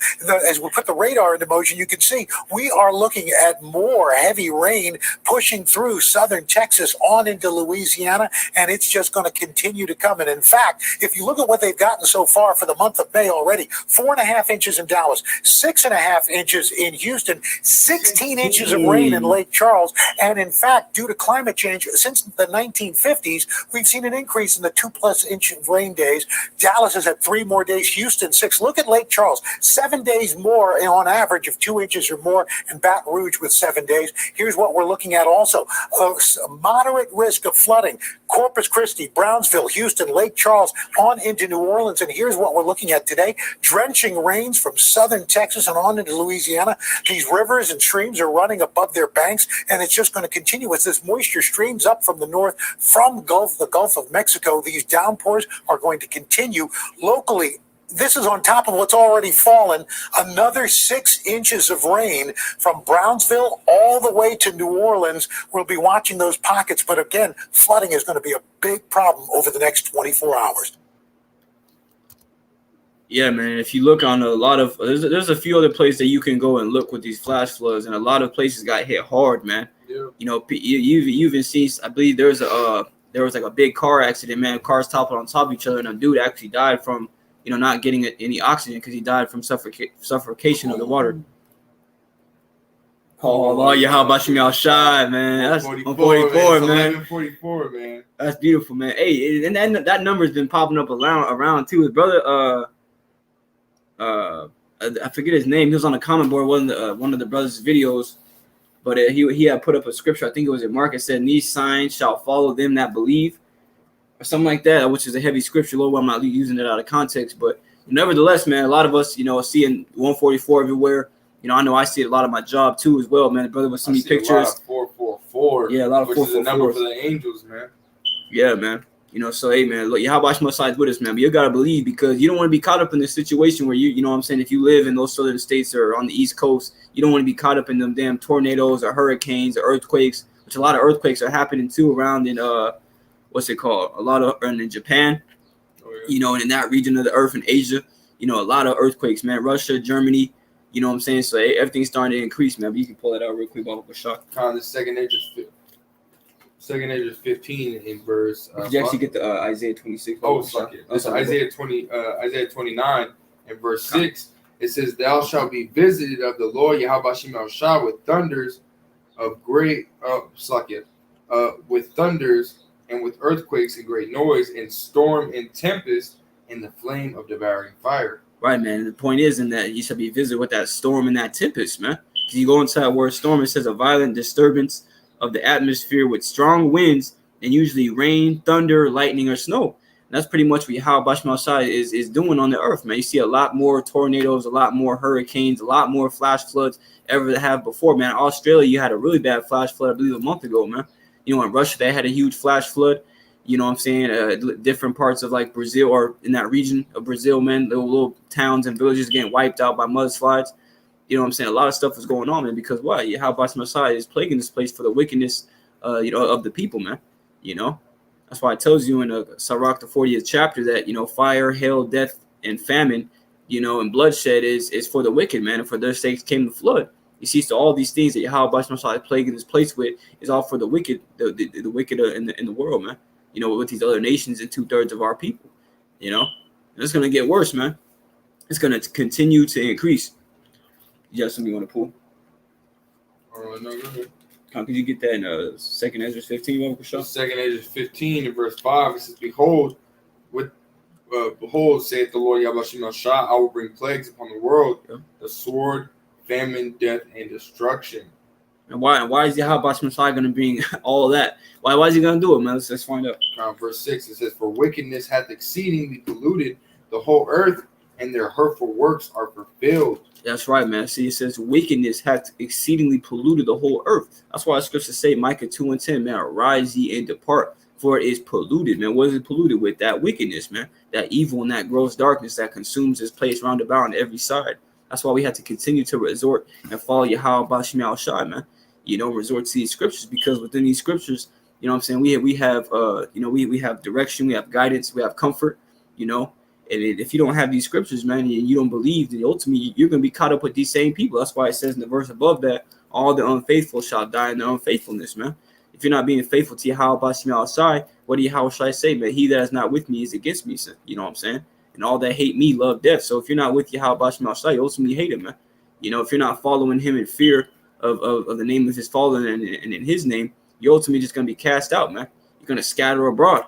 As we put the radar into motion, you can see we are looking at more heavy rain pushing through southern Texas on into Louisiana, and it's just going to continue to come. And in fact, if you look at what they've gotten so far for the month of May already, 4.5 inches in Dallas, 6.5 inches in Houston, 16 inches of rain in Lake Charles. And in fact, due to climate change, since the 1950s, we've seen an increase in the 2+ inch of rain days. Dallas has had 3 more days, Houston 6. Look at Lake Charles, 7 days more on average of 2 inches or more, and Baton Rouge with 7 days. Here's what we're looking at also, a moderate risk of flooding. Corpus Christi, Brownsville, Houston, Lake Charles, on into New Orleans. And here's what we're looking at today. Drenching rains from southern Texas and on into Louisiana. These rivers and streams are running above their banks, and it's just going to continue as this moisture streams up from the north, from the Gulf of Mexico. These downpours are going to continue locally. This is on top of what's already fallen, another 6 inches of rain from Brownsville all the way to New Orleans. We'll be watching those pockets, but again, flooding is going to be a big problem over the next 24 hours. Yeah, man. If you look on a lot of, there's a few other places that you can go and look with these flash floods, and a lot of places got hit hard, man. You know, you even seen. I believe there was like a big car accident, man. Cars toppled on top of each other, and a dude actually died from not getting any oxygen because he died from suffocation of the water. Oh, yeah, how about you shy, man? That's 44, man. 44, man. That's beautiful, man. Hey, and that number's been popping up around too. His brother, I forget his name. He was on the comment board one of the brothers' videos, but he had put up a scripture. I think it was in Mark. It said, "These signs shall follow them that believe," or something like that, which is a heavy scripture. Lord, I'm not using it out of context, but nevertheless, man, a lot of us, seeing 144 everywhere. I know I see it a lot of my job too as well, man. The brother was sending me pictures. A lot of 444. Yeah, a lot of 444. Which is the number for the angels, man. Yeah, man. So hey, man, look, Yahweh Shemasiah is with us, man. But you gotta believe, because you don't want to be caught up in this situation where you know what I'm saying. If you live in those southern states or on the East Coast, you don't want to be caught up in them damn tornadoes or hurricanes or earthquakes, which a lot of earthquakes are happening too around in what's it called? A lot of in Japan, and in that region of the earth in Asia, a lot of earthquakes, man. Russia, Germany. You know what I'm saying? So everything's starting to increase, man. But you can pull that out real quick, Baba Bashar. The second age is 15 in verse. Did you actually get the Isaiah 26? Oh, suck it. It's Isaiah 29 and verse 6. It says, "Thou shalt be visited of the Lord Yahweh Shemashah with thunders of great with thunders and with earthquakes and great noise and storm and tempest and the flame of devouring fire." Right, man. The point is in that you shall be visited with that storm and that tempest, man. Because you go into that word storm, it says a violent disturbance of the atmosphere with strong winds and usually rain, thunder, lightning, or snow. And that's pretty much what Yahweh Shemasiah is doing on the earth, man. You see a lot more tornadoes, a lot more hurricanes, a lot more flash floods ever have before, man. Australia, you had a really bad flash flood, I believe, a month ago, man. In Russia, they had a huge flash flood. You know what I'm saying? Different parts of like Brazil or in that region of Brazil, man, little towns and villages getting wiped out by mudslides. You know what I'm saying? A lot of stuff is going on, man, because why? Yahweh Shemasiah is plaguing this place for the wickedness, of the people, man. That's why it tells you in Sirach, the 40th chapter, that, fire, hail, death, and famine, and bloodshed is for the wicked, man, and for their sakes came the flood. You see, so all these things that Yahweh Shemasiah is plaguing this place with is all for the wicked, the wicked in the world, man. With these other nations and 2/3 of our people, and it's going to get worse, man. It's going to continue to increase. You got something you want to pull? No, go ahead. Could you get that in 2nd Ezra 15? 2nd Ezra 15 and verse 5, it says, Behold, saith the Lord Yahweh Shemashah, I will bring plagues upon the world, the sword, famine, death, and destruction. And why is Yahweh Shemasiah going to bring all of that? Why is he going to do it, man? Let's find out. Verse 6, it says, For wickedness hath exceedingly polluted the whole earth, and their hurtful works are fulfilled. That's right, man. See, it says wickedness hath exceedingly polluted the whole earth. That's why the scriptures say, Micah 2:10, man, arise ye and depart, for it is polluted, man. What is it polluted with? That wickedness, man. That evil and that gross darkness that consumes this place round about on every side. That's why we have to continue to resort and follow Yahweh Shemashah, man. Resort to these scriptures, because within these scriptures, what I'm saying, we have we have direction, we have guidance, we have comfort, and if you don't have these scriptures, man, and you don't believe, then ultimately you're going to be caught up with these same people. That's why it says in the verse above that all the unfaithful shall die in their unfaithfulness, man. If you're not being faithful to Yahweh Shemasiah, what do Yahweh shall I say, man? He that is not with me is against me, you know what I'm saying? And all that hate me love death. So if you're not with Yahweh Shemasiah, you ultimately hate him, man. If you're not following him in fear of the name of his Father and in his name, you're ultimately just going to be cast out, man. You're going to scatter abroad,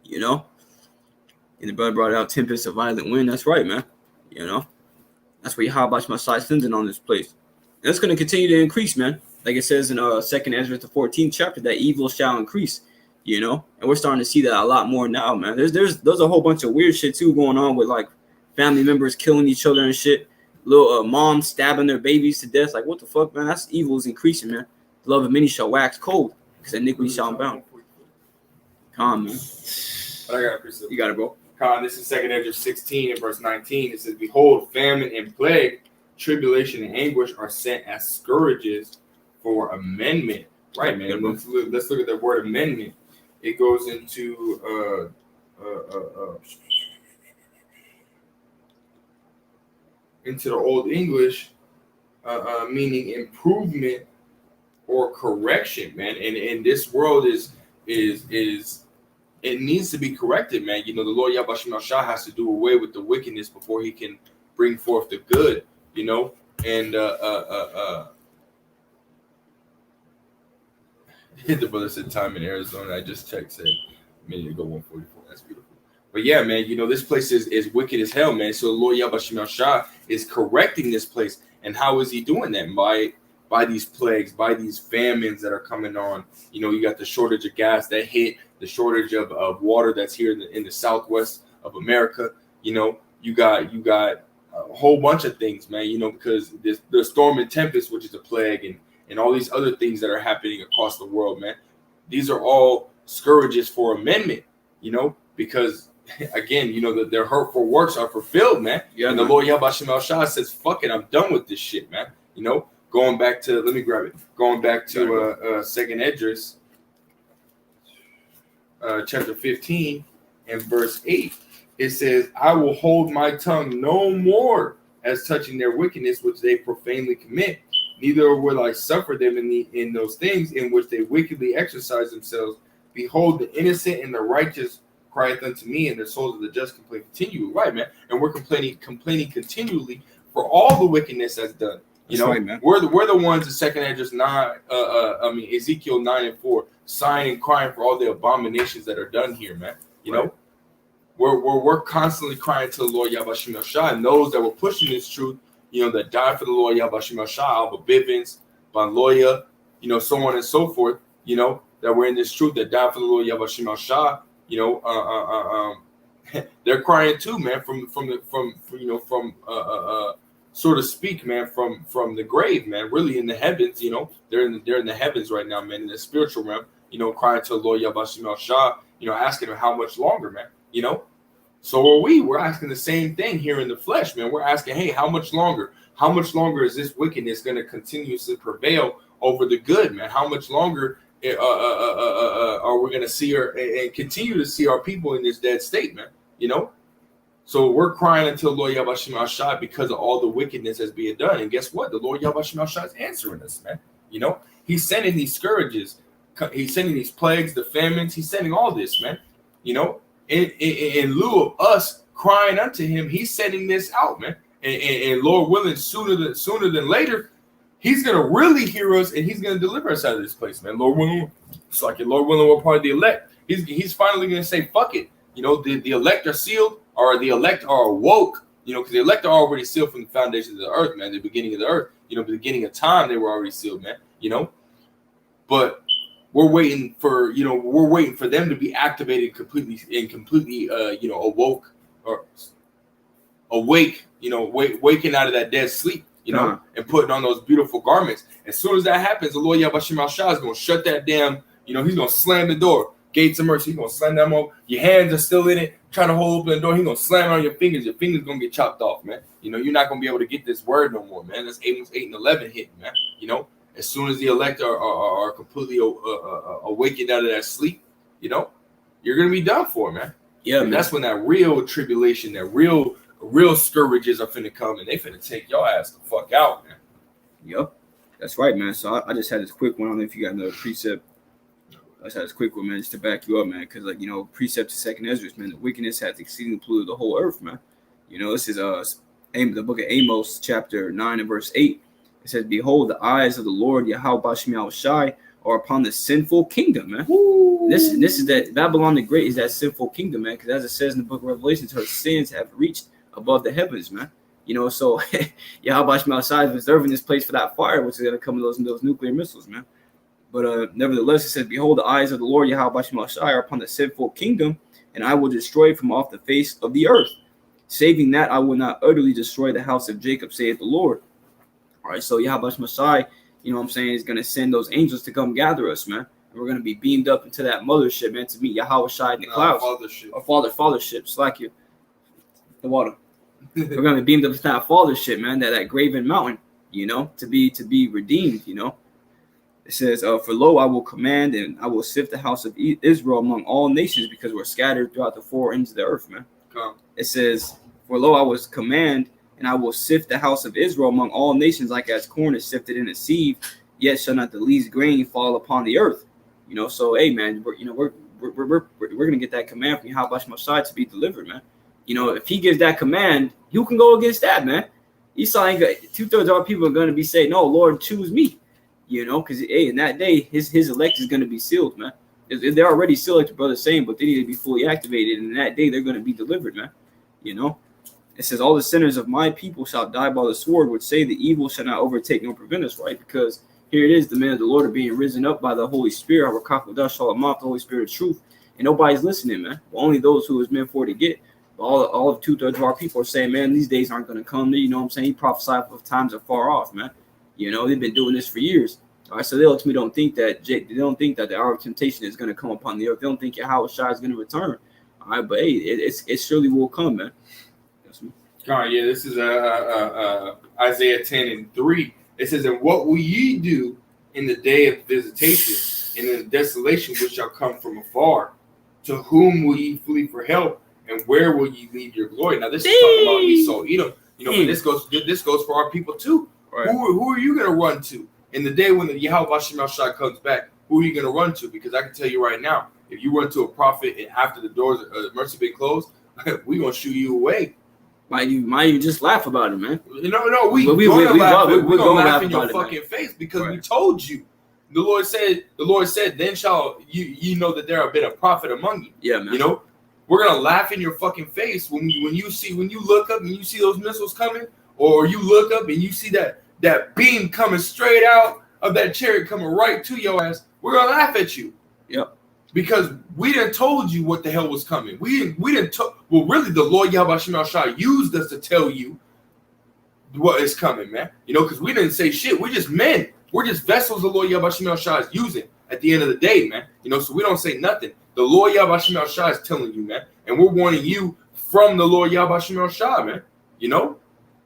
And the brother brought out tempest, a violent wind. That's right, man. That's what Yahweh Shemasiah sending on this place. And it's going to continue to increase, man. Like it says in 2nd Ezra, the 14th chapter, that evil shall increase, And we're starting to see that a lot more now, man. There's a whole bunch of weird shit, too, going on with, like, family members killing each other and shit. Little moms stabbing their babies to death. Like, what the fuck, man? That's evil is increasing, man. The love of many shall wax cold, because iniquity shall abound. Come on, man. But I got it, Chris. You got it, bro. This is 2nd Ezra 16 and verse 19. It says, Behold, famine and plague, tribulation and anguish are sent as scourges for amendment. Right, man. Let's look at the word amendment. It goes into the Old English, meaning improvement or correction, man. And this world is it needs to be corrected, man. You know, the Lord Yahweh Shem Shah has to do away with the wickedness before he can bring forth the good, you know. And the brother said time in Arizona. I just checked, said a minute ago 144. That's beautiful. But yeah, man, you know, this place is wicked as hell, man. So the Lord Yahweh Shem Shah is correcting this place. And how is he doing that? By these plagues, by these famines that are coming on. You know, you got the shortage of gas that hit, the shortage of water that's here in the southwest of America. You know, you got a whole bunch of things, man, you know, because the storm and tempest, which is a plague, and all these other things that are happening across the world, man. These are all scourges for amendment, you know, because again, you know, that their hurtful works are fulfilled, man. Yeah, and the Lord Yahweh Shem Shah says, fuck it, I'm done with this shit, man. You know, going back to, let me grab it. Going back to Second Esdras, chapter 15 and verse 8. It says, I will hold my tongue no more as touching their wickedness which they profanely commit, neither will I suffer them in those things in which they wickedly exercise themselves. Behold, the innocent and the righteous crieth unto me, and the souls of the just complain continually. Right, man. And we're complaining continually for all the wickedness that's done. You know, right, man. We're the ones in Second Esdras 9, Ezekiel 9 and 4, sighing and crying for all the abominations that are done here, man. You know, we're constantly crying to the Lord Yahweh Shem Shah, and those that were pushing this truth, you know, that died for the Lord Yahweh Shem Shah, Alba Bivens, Banloya, you know, so on and so forth, you know, that were in this truth, that died for the Lord Yahweh Shem Shah, you know, they're crying too, man, from so to speak, man, from the grave, man, really in the heavens, you know, they're in the heavens right now, man, in the spiritual realm, you know, crying to the Lord Yahweh Shem Shah, you know, asking him how much longer, man, you know. So are we. We're asking the same thing here in the flesh, man. We're asking, hey, how much longer? How much longer is this wickedness going to continuously prevail over the good, man? How much longer are we going to see and continue to see our people in this dead state, man? You know? So we're crying until Lord Yahweh Shem Shah because of all the wickedness that's being done. And guess what? The Lord Yahweh Shem Shah is answering us, man. You know? He's sending these scourges. He's sending these plagues, the famines. He's sending all this, man. You know? In lieu of us crying unto him, he's sending this out, man. And Lord willing, sooner than later, he's gonna really hear us and he's gonna deliver us out of this place, man. Lord willing, it's like Lord willing, we're part of the elect. He's finally gonna say, fuck it. You know, the elect are sealed, or the elect are awoke. You know, because the elect are already sealed from the foundations of the earth, man. The beginning of the earth, you know, the beginning of time, they were already sealed, man. You know, but we're waiting for them to be activated completely, you know, awoke or awake, you know, waking out of that dead sleep, you know, and putting on those beautiful garments. As soon as that happens, the Lord Yahweh Shem Shah is going to shut that damn, you know, he's going to slam the door, gates of mercy. He's going to slam them over. Your hands are still in it, trying to hold open the door. He's going to slam it on your fingers. Your fingers going to get chopped off, man. You know, you're not going to be able to get this word no more, man. That's Amos 8 and 11 hitting, man. You know, as soon as the elect are completely awakened out of that sleep, you know, you're gonna be done for, man. Yeah, and man. That's when that real tribulation, that real scourges are finna come, and they finna take your ass the fuck out, man. Yep, that's right, man. So I just had this quick one. I don't know if you got another precept. I just had this quick one, man, just to back you up, man, because like, you know, precept to Second Esdras, man, the wickedness has exceedingly polluted the whole earth, man. You know, this is the book of Amos, chapter 9 and verse 8. It says, behold, the eyes of the Lord Yahweh Shem Shai are upon the sinful kingdom, man. This is that Babylon the Great is that sinful kingdom, man. Because as it says in the book of Revelations, her sins have reached above the heavens, man. You know, so Yahweh Shem Shai is reserving this place for that fire, which is going to come with those nuclear missiles, man. But nevertheless, it says, behold, the eyes of the Lord Yahweh Shem Shai are upon the sinful kingdom, and I will destroy from off the face of the earth. Saving that, I will not utterly destroy the house of Jacob, saith the Lord. All right, so Yahweh Messiah, you know what I'm saying, is going to send those angels to come gather us, man. And we're going to be beamed up into that mothership, man, to meet Yahweh Shai in the clouds. Fathership, slack you. The water. We're going to be beamed up to that fathership, man, that graven mountain, you know, to be redeemed, you know. It says, for lo, I will command and I will sift the house of Israel among all nations because we're scattered throughout the four ends of the earth, man. Come. It says, for lo, I will command and I will sift the house of Israel among all nations like as corn is sifted in a sieve, yet shall not the least grain fall upon the earth. You know, so hey man, we're gonna get that command from Yahweh Shai to be delivered, man. You know, if he gives that command, who can go against that, man? Esau ain't got 2/3 of our people are gonna be saying, no, Lord, choose me. You know, because hey, in that day, his elect is gonna be sealed, man. They're already sealed, like the brother's saying, but they need to be fully activated. And in that day, they're gonna be delivered, man. You know, it says, all the sinners of my people shall die by the sword, which say the evil shall not overtake nor prevent us, right? Because here it is, the men of the Lord are being risen up by the Holy Spirit, the Holy Spirit of truth, and nobody's listening, man. Well, only those who is meant for to get. But all of 2/3 of our people are saying, man, these days aren't going to come. You know what I'm saying? He prophesied of times are far off, man. You know, they've been doing this for years. All right, so they ultimately don't think that the hour of temptation is going to come upon the earth. They don't think Yahweh Shai is going to return. All right, but hey, it surely will come, man. All right, yeah, this is Isaiah 10:3. It says, and what will ye do in the day of visitation, and in the desolation which shall come from afar? To whom will ye flee for help, and where will ye leave your glory? Now, this is talking about Esau, Edom. You know, but this goes for our people too. Right. Who are you going to run to in the day when the Yahweh Shai comes back? Who are you going to run to? Because I can tell you right now, if you run to a prophet and after the doors of mercy been closed, we're going to shoot you away. Might you just laugh about it, man? No, we're gonna laugh in your fucking face because we told you. The Lord said, then shall you know that there have been a prophet among you. Yeah, man. You know, we're gonna laugh in your fucking face when you look up and you see those missiles coming, or you look up and you see that beam coming straight out of that chariot coming right to your ass. We're gonna laugh at you. Yep. Because we didn't told you what the hell was coming. We didn't well, really, the Lord Yahweh Shai used us to tell you what is coming, man. You know, because we didn't say shit. We're just men. We're just vessels the Lord Yahweh Shai is using at the end of the day, man. You know, so we don't say nothing. The Lord Yahweh Shai is telling you, man. And we're warning you from the Lord Yahweh Shai, man. You know?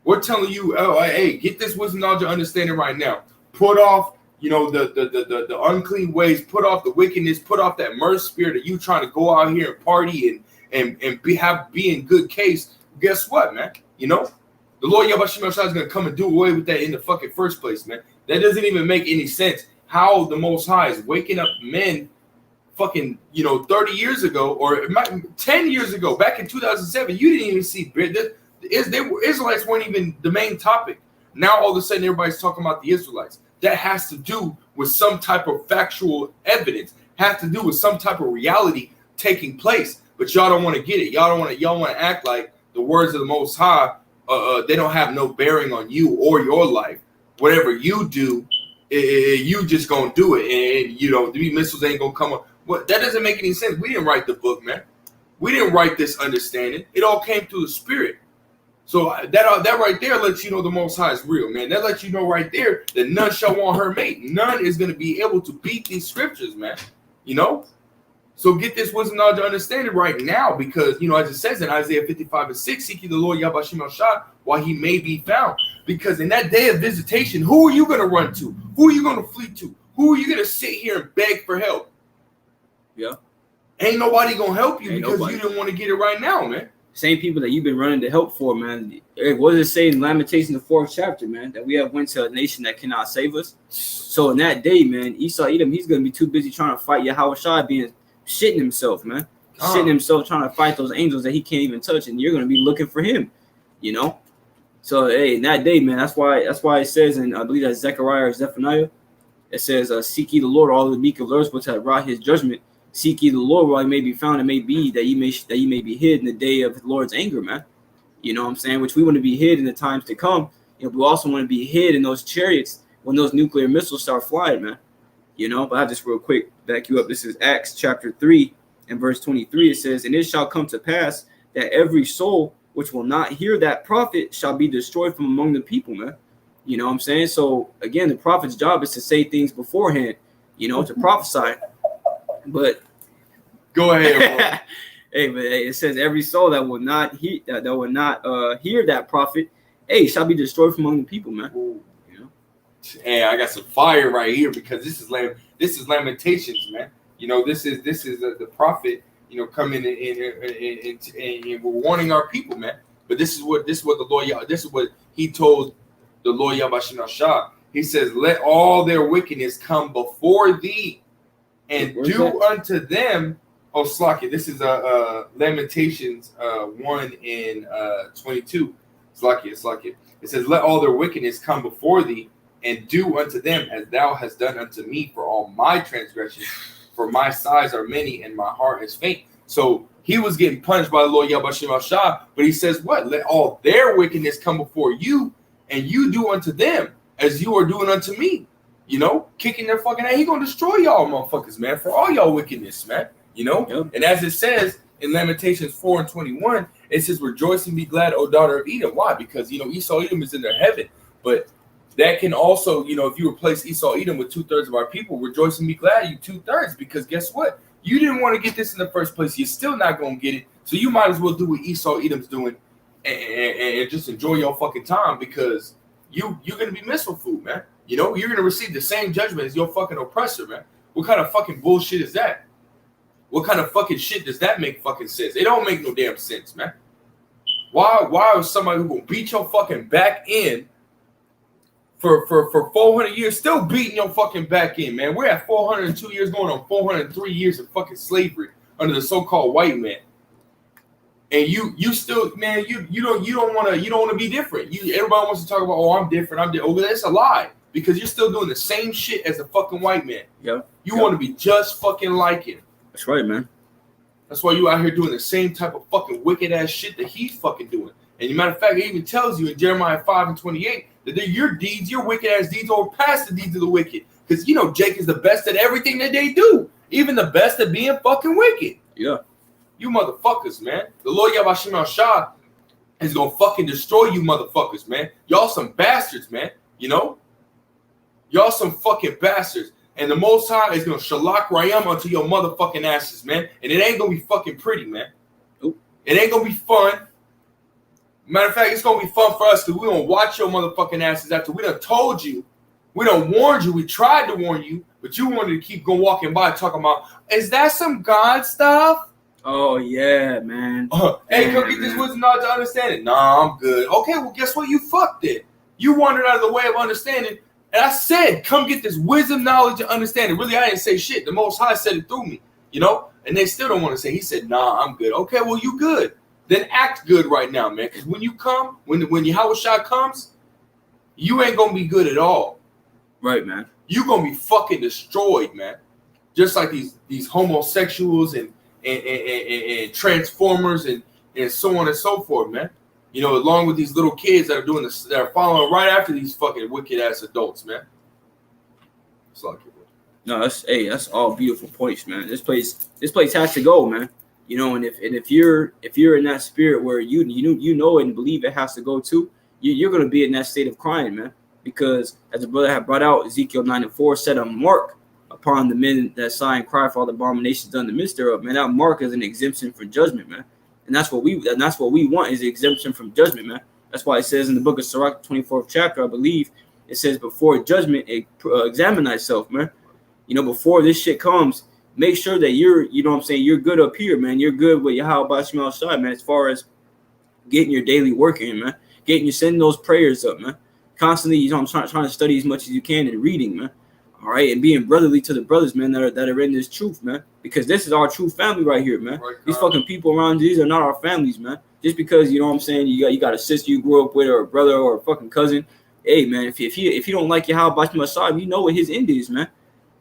We're telling you, oh, hey, get this wisdom, knowledge, and understanding right now. Put off, you know, the unclean ways, put off the wickedness, put off that murder spirit of you trying to go out here and party and be in good case. Guess what, man? You know, the Lord Yahweh Shai is gonna come and do away with that in the fucking first place, man. That doesn't even make any sense. How the Most High is waking up men fucking, 30 years ago or 10 years ago, back in 2007, you didn't even see the Israelites weren't even the main topic. Now all of a sudden everybody's talking about the Israelites. That has to do with some type of factual evidence, has to do with some type of reality taking place. But y'all don't want to get it. Y'all want to act like the words of the Most High, they don't have no bearing on you or your life. Whatever you do, you just gonna do it, and these missiles ain't gonna come up. What, that doesn't make any sense. We didn't write the book, man. We didn't write this understanding. It all came through the Spirit. So that right there lets you know the Most High is real, man. That lets you know right there that none shall want her mate. None is going to be able to beat these scriptures, man. So get this wisdom, knowledge, and understanding right now, because as it says in Isaiah 55:6, seek ye the Lord Yahweh Shai while he may be found. Because in that day of visitation, who are you going to run to? Who are you going to flee to? Who are you going to sit here and beg for help? Yeah. Ain't nobody going to help you because you didn't want to get it right now, man. Same people that you've been running to help for, man. What does it say in Lamentations, the 4th chapter, man? That we have went to a nation that cannot save us. So in that day, man, Esau Edom, he's going to be too busy trying to fight Yahweh Shai, shitting himself, man. Shitting himself trying to fight those angels that he can't even touch, and you're going to be looking for him, So, hey, in that day, man, that's why it says, in I believe that's Zechariah or Zephaniah, it says, seek ye the Lord, all the meek of earth, which have wrought his judgment. Seek ye the Lord while he may be found, and may be that ye may be hid in the day of the Lord's anger, man. You know what I'm saying? Which we want to be hid in the times to come. We also want to be hid in those chariots when those nuclear missiles start flying, man. But I just real quick back you up. This is Acts chapter 3 and verse 23. It says, and it shall come to pass that every soul which will not hear that prophet shall be destroyed from among the people, man. You know what I'm saying? So again, the prophet's job is to say things beforehand, to prophesy. But go ahead. Hey, but it says every soul that will not hear that prophet, shall be destroyed from among the people, man. Hey, I got some fire right here because this is Lamentations, man. This is the prophet, coming and we're warning our people, man. But this is what the Lord, this is what he told the Lord Yahweh Shai. He says, let all their wickedness come before thee, and do unto them. Oh, Slakia, this is Lamentations 1 and 22. Slakia. It says, let all their wickedness come before thee, and do unto them as thou hast done unto me for all my transgressions. For my sighs are many, and my heart is faint. So he was getting punished by the Lord Yahweh Shah, but he says, what? Let all their wickedness come before you, and you do unto them as you are doing unto me. You know, kicking their fucking ass. He gonna destroy y'all motherfuckers, man, for all y'all wickedness, man. You know? Yep. And as it says in Lamentations 4 and 21, it says, rejoice and be glad, O daughter of Edom. Why? Because, you know, Esau Edom is in their heaven. But that can also, you know, if you replace Esau Edom with 2/3 of our people, rejoice and be glad, you 2/3. Because guess what? You didn't want to get this in the first place. You're still not going to get it. So you might as well do what Esau Edom's doing and just enjoy your fucking time, because you're going to be miserable food, man. You know, you're going to receive the same judgment as your fucking oppressor, man. What kind of fucking bullshit is that? What kind of fucking shit does that make fucking sense? It don't make no damn sense, man. Why is somebody who gonna beat your fucking back in for 400 years still beating your fucking back in, man? We're at 402 years going on 403 years of fucking slavery under the so-called white man. And you still, man, you don't want to be different. Everybody wants to talk about, oh, I'm different. Oh, that's a lie, because you're still doing the same shit as a fucking white man. Yeah. You want to be just fucking like him. That's right, man. That's why you out here doing the same type of fucking wicked ass shit that he's fucking doing. And as a matter of fact, it even tells you in Jeremiah 5 and 28 that your deeds, your wicked ass deeds, are past the deeds of the wicked. Because, you know, Jake is the best at everything that they do, even the best at being fucking wicked. Yeah. You motherfuckers, man. The Lord Yahweh Shah is gonna fucking destroy you motherfuckers, man. Y'all some bastards, man. You know? Y'all some fucking bastards. And the Most High is going to shalak rayam onto your motherfucking asses, man. And it ain't going to be fucking pretty, man. Nope. It ain't going to be fun. Matter of fact, it's going to be fun for us, because we're going to watch your motherfucking asses after we done told you. We done warned you. We tried to warn you, but you wanted to keep going walking by talking about, is that some God stuff? Oh, yeah, man. Hey, come get this wisdom knowledge to understand it. Nah, I'm good. Okay, well, guess what? You fucked it. You wandered out of the way of understanding. And I said, come get this wisdom, knowledge, and understanding. Really, I didn't say shit. The Most High said it through me, you know? And they still don't want to say. He said, nah, I'm good. Okay, well, you good. Then act good right now, man. Because when you come, when Yahweh Shah comes, you ain't going to be good at all. Right, man. You're going to be fucking destroyed, man. Just like these homosexuals and transformers and so on and so forth, man. You know, along with these little kids that are doing this, that are following right after these fucking wicked ass adults, man. It's like, no, that's all beautiful points, man. This place has to go, man. You know, and if you're in that spirit where you know and believe it has to go too, you're gonna be in that state of crying, man. Because as the brother had brought out, Ezekiel 9 and 4 set a mark upon the men that sigh and cry for all the abominations done in the midst thereof. Man, that mark is an exemption for judgment, man. And that's what we want, is the exemption from judgment, man. That's why it says in the book of Sirach, 24th chapter, I believe, it says, before judgment, examine thyself, man. You know, before this shit comes, make sure that you're good up here, man. You're good with Yahweh Shema Shai, man, as far as getting your daily work in, man. Sending those prayers up, man. Constantly, you know, I'm trying to study as much as you can and reading, man. All right, and being brotherly to the brothers, man, that are in this truth, man. Because this is our true family right here, man. Right, these fucking people around these are not our families, man. Just because, you know what I'm saying, you got a sister you grew up with, or a brother, or a fucking cousin. Hey, man, if you don't like Yahweh Shema Shai, you know what his end is, man.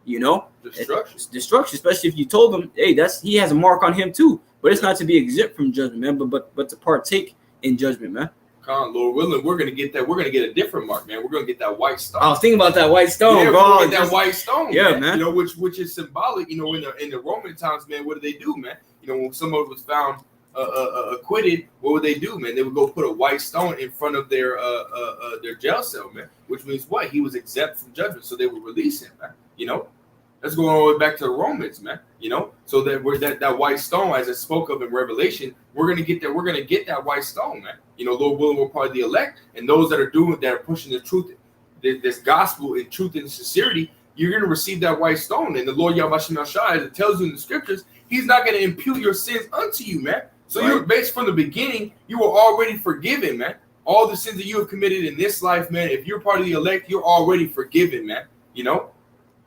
You know, destruction. Especially if you told him, hey, he has a mark on him too. But it's not to be exempt from judgment, man. But to partake in judgment, man. Lord willing, we're gonna get that. We're gonna get a different mark, man. We're gonna get that white stone. I was thinking about that white stone, yeah, bro. We're gonna get that white stone, yeah, man. You know, which is symbolic. You know, in the Roman times, man, what did they do, man? You know, when someone was found acquitted, what would they do, man? They would go put a white stone in front of their jail cell, man. Which means what? He was exempt from judgment, so they would release him, man. You know, let's go all the way back to the Romans, man. You know, so that white stone, as it spoke of in Revelation, we're gonna get that. We're gonna get that white stone, man. You know, Lord willing, we're part of the elect, and those that are pushing the truth, this gospel in truth and sincerity, you're gonna receive that white stone. And the Lord Yahweh Shema Shai, as it tells you in the scriptures, He's not gonna impute your sins unto you, man. So you're based from the beginning, you were already forgiven, man. all the sins that you have committed in this life, man, if you're part of the elect, you're already forgiven, man. You know?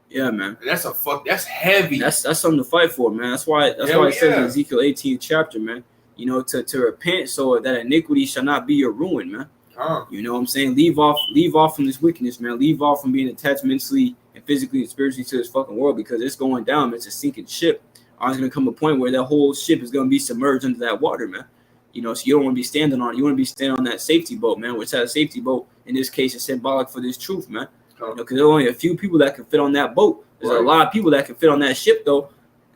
Yeah, man. And that's heavy. That's something to fight for, man. That's why it says in Ezekiel 18th chapter, man, you know, to repent so that iniquity shall not be your ruin, man. You know what I'm saying? Leave off from this wickedness, man. Leave off from being attached mentally and physically and spiritually to this fucking world, because it's going down. It's a sinking ship. There's gonna come a point where that whole ship is gonna be submerged under that water, man. You know, so you don't want to be standing on it. You want to be standing on that safety boat, man. Which that safety boat in this case is symbolic for this truth, man. You know, because there's only a few people that can fit on that boat. There's a lot of people that can fit on that ship, though.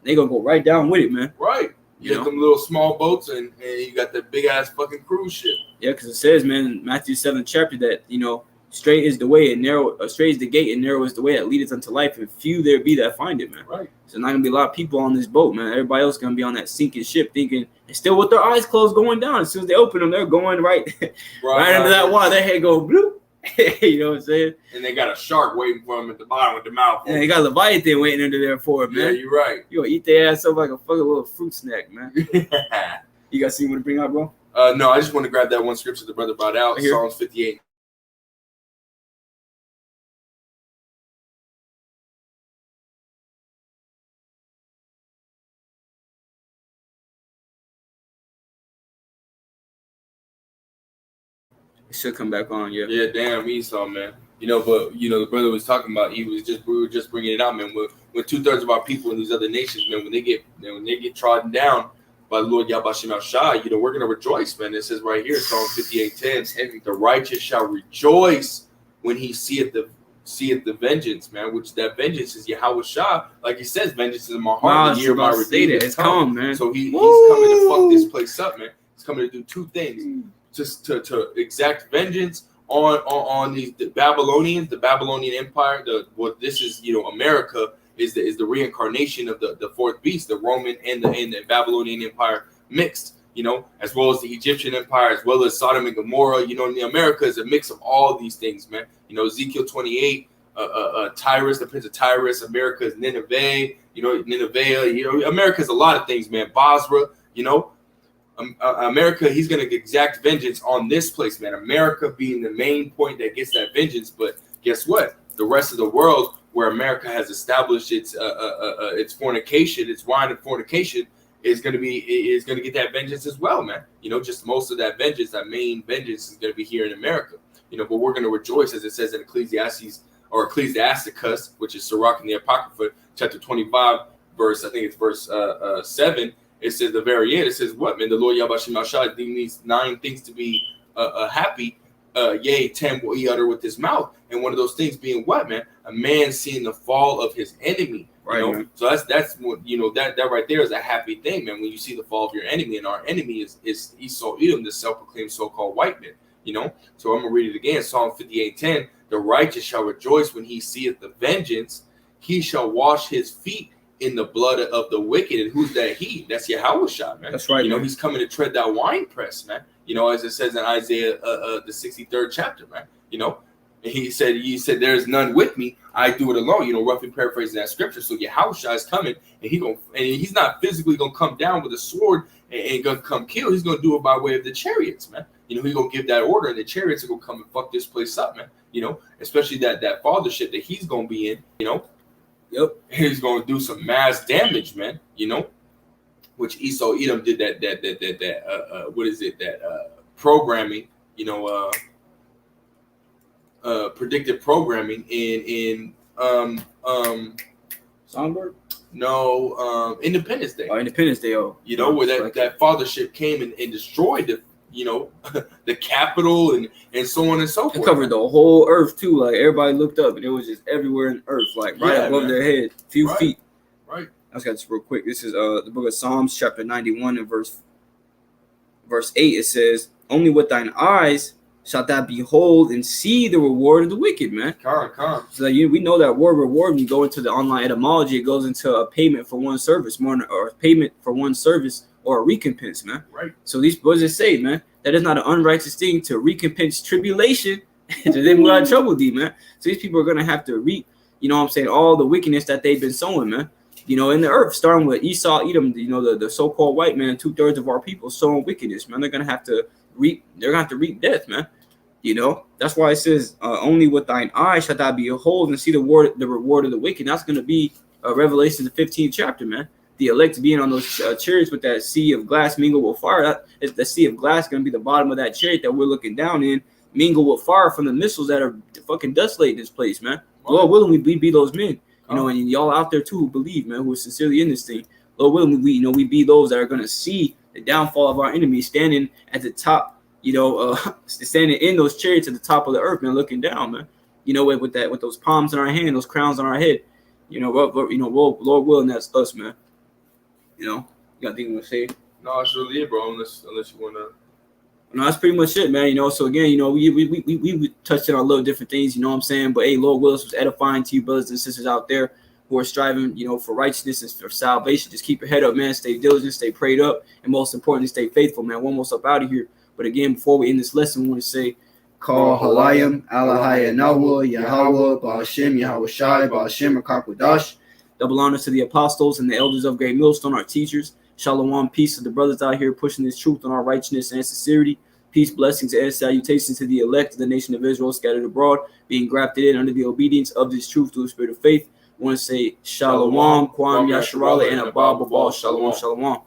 They're gonna go right down with it, man. Right. You got them little small boats, and you got the big ass fucking cruise ship. Yeah, because it says, man, in Matthew 7th chapter that, you know, straight is the way and straight is the gate and narrow is the way that leadeth unto life, and few there be that find it, man. Right. So not gonna be a lot of people on this boat, man. Everybody else gonna be on that sinking ship, thinking, and still with their eyes closed, going down. As soon as they open them, they're going right into that water. Their head go bloop. You know what I'm saying? And they got a shark waiting for them at the bottom with the mouth. And they got Leviathan waiting under there for it, man. Yeah, you're right. You gonna eat their ass up like a fucking little fruit snack, man. You got something to bring out, bro? No, I just want to grab that one scripture the brother brought out, Psalms 58. It should come back on, yeah. Yeah, damn Esau, man. You know, but you know, the brother was talking about. We were just bringing it out, man. When 2/3 of our people in these other nations, man, when they get trodden down by the Lord Yahweh Shem Shai, you know, we're gonna rejoice, man. It says right here, Psalm 58:10, the righteous shall rejoice when he seeth the vengeance, man. Which that vengeance is Yahweh Shai. Like he says, vengeance is in my heart. The year of my redeemer it's come, man. So he's coming to fuck this place up, man. He's coming to do two things. Just to exact vengeance on the Babylonians, the Babylonian Empire. This is, you know, America is the reincarnation of the fourth beast, the Roman and the Babylonian Empire mixed, you know, as well as the Egyptian Empire, as well as Sodom and Gomorrah. You know, America is a mix of all these things, man. You know, Ezekiel 28, Tyrus, the prince of Tyrus. America is Nineveh. You know, Nineveh. You know, America is a lot of things, man. Basra. You know. America, he's going to exact vengeance on this place, man. America being the main point that gets that vengeance. But guess what? The rest of the world, where America has established its fornication, its wine and fornication, is going to get that vengeance as well, man. You know, just most of that vengeance, that main vengeance, is going to be here in America. You know, but we're going to rejoice, as it says in Ecclesiastes or Ecclesiasticus, which is Sirach in the Apocrypha, chapter 25, verse 7. It says the very end. It says what, man? The Lord Yahweh Shem Shai deemed these 9 things to be happy. Yea, 10 will he utter with his mouth. And one of those things being what, man? A man seeing the fall of his enemy. Right. You know? So that's what, you know, that right there is a happy thing, man. When you see the fall of your enemy, and our enemy is Esau Edom, the self-proclaimed so-called white man. You know. So I'm gonna read it again. Psalm 58:10. The righteous shall rejoice when he seeth the vengeance. He shall wash his feet in the blood of the wicked. And who's that he? That's Yahweh Shai, man. That's right. You know, he's coming to tread that wine press, man. You know, as it says in Isaiah the 63rd chapter, man. You know, and he said, there is none with me, I do it alone. You know, roughly paraphrasing that scripture. So Yahweh Shai is coming, and he's not physically gonna come down with a sword and gonna come kill. He's gonna do it by way of the chariots, man. You know, he's gonna give that order, and the chariots are gonna come and fuck this place up, man. You know, especially that fathership that he's gonna be in, you know. Yep, he's gonna do some mass damage, man. You know, which Esau Edom did that what is it, that programming? You know, predictive programming in Songbird? No, Independence Day. Oh, Independence Day. Oh, you know, where that fathership came and destroyed the, you know, the Capitol and so on and so forth. It covered the whole earth too. Like everybody looked up, and it was just everywhere in earth, like right above their head, few feet. Right. Let's get this real quick. This is the book of Psalms, chapter 91, and verse 8. It says, "Only with thine eyes shalt thou behold and see the reward of the wicked," man. Come. So we know that word reward, when you go into the online etymology, it goes into a payment for one service, or a payment for one service, or a recompense, man. Right. So these boys say, man, that is not an unrighteous thing to recompense tribulation to them who are in trouble, man. So these people are gonna have to reap, you know what I'm saying, all the wickedness that they've been sowing, man. You know, in the earth, starting with Esau Edom, you know, the so-called white man, 2/3 of our people sowing wickedness, man. They're gonna have to have to reap death, man. You know, that's why it says, only with thine eyes shalt thou behold and see the reward of the wicked. That's going to be Revelation, the 15th chapter, man. The elect being on those chariots with that sea of glass mingled with fire. The sea of glass going to be the bottom of that chariot that we're looking down in, mingled with fire from the missiles that are fucking desolating this place, man. Lord willing, we be those men, you know, and y'all out there too who believe, man, who are sincerely in this thing. Lord willing, we be those that are going to see the downfall of our enemies standing at the top. You know, standing in those chariots at the top of the earth, man, looking down, man. You know, with those palms in our hand, those crowns on our head. You know, Lord willing, that's us, man. You know, you got anything to say? No, that's really it, bro. Unless you wanna. No, that's pretty much it, man. You know, so again, you know, we touched on a little different things. You know what I'm saying? But hey, Lord willing, was edifying to you, brothers and sisters out there who are striving, you know, for righteousness and for salvation. Just keep your head up, man. Stay diligent, stay prayed up, and most importantly, stay faithful, man. We're almost up out of here. But again, before we end this lesson, we want to say, Call Halayim, Alahaya Nawa, Yahweh, Ba'ashem, Yahweh Shai, Ba'ashem, Rakakwadash. Double honors to the apostles and the elders of Great Millstone, our teachers. Shalom, peace to the brothers out here pushing this truth on our righteousness and sincerity. Peace, blessings, and salutations to the elect of the nation of Israel scattered abroad, being grafted in under the obedience of this truth through the spirit of faith. I want to say, Shalom, Kwam, Yasharala, and Abba, Shalom, Shalom.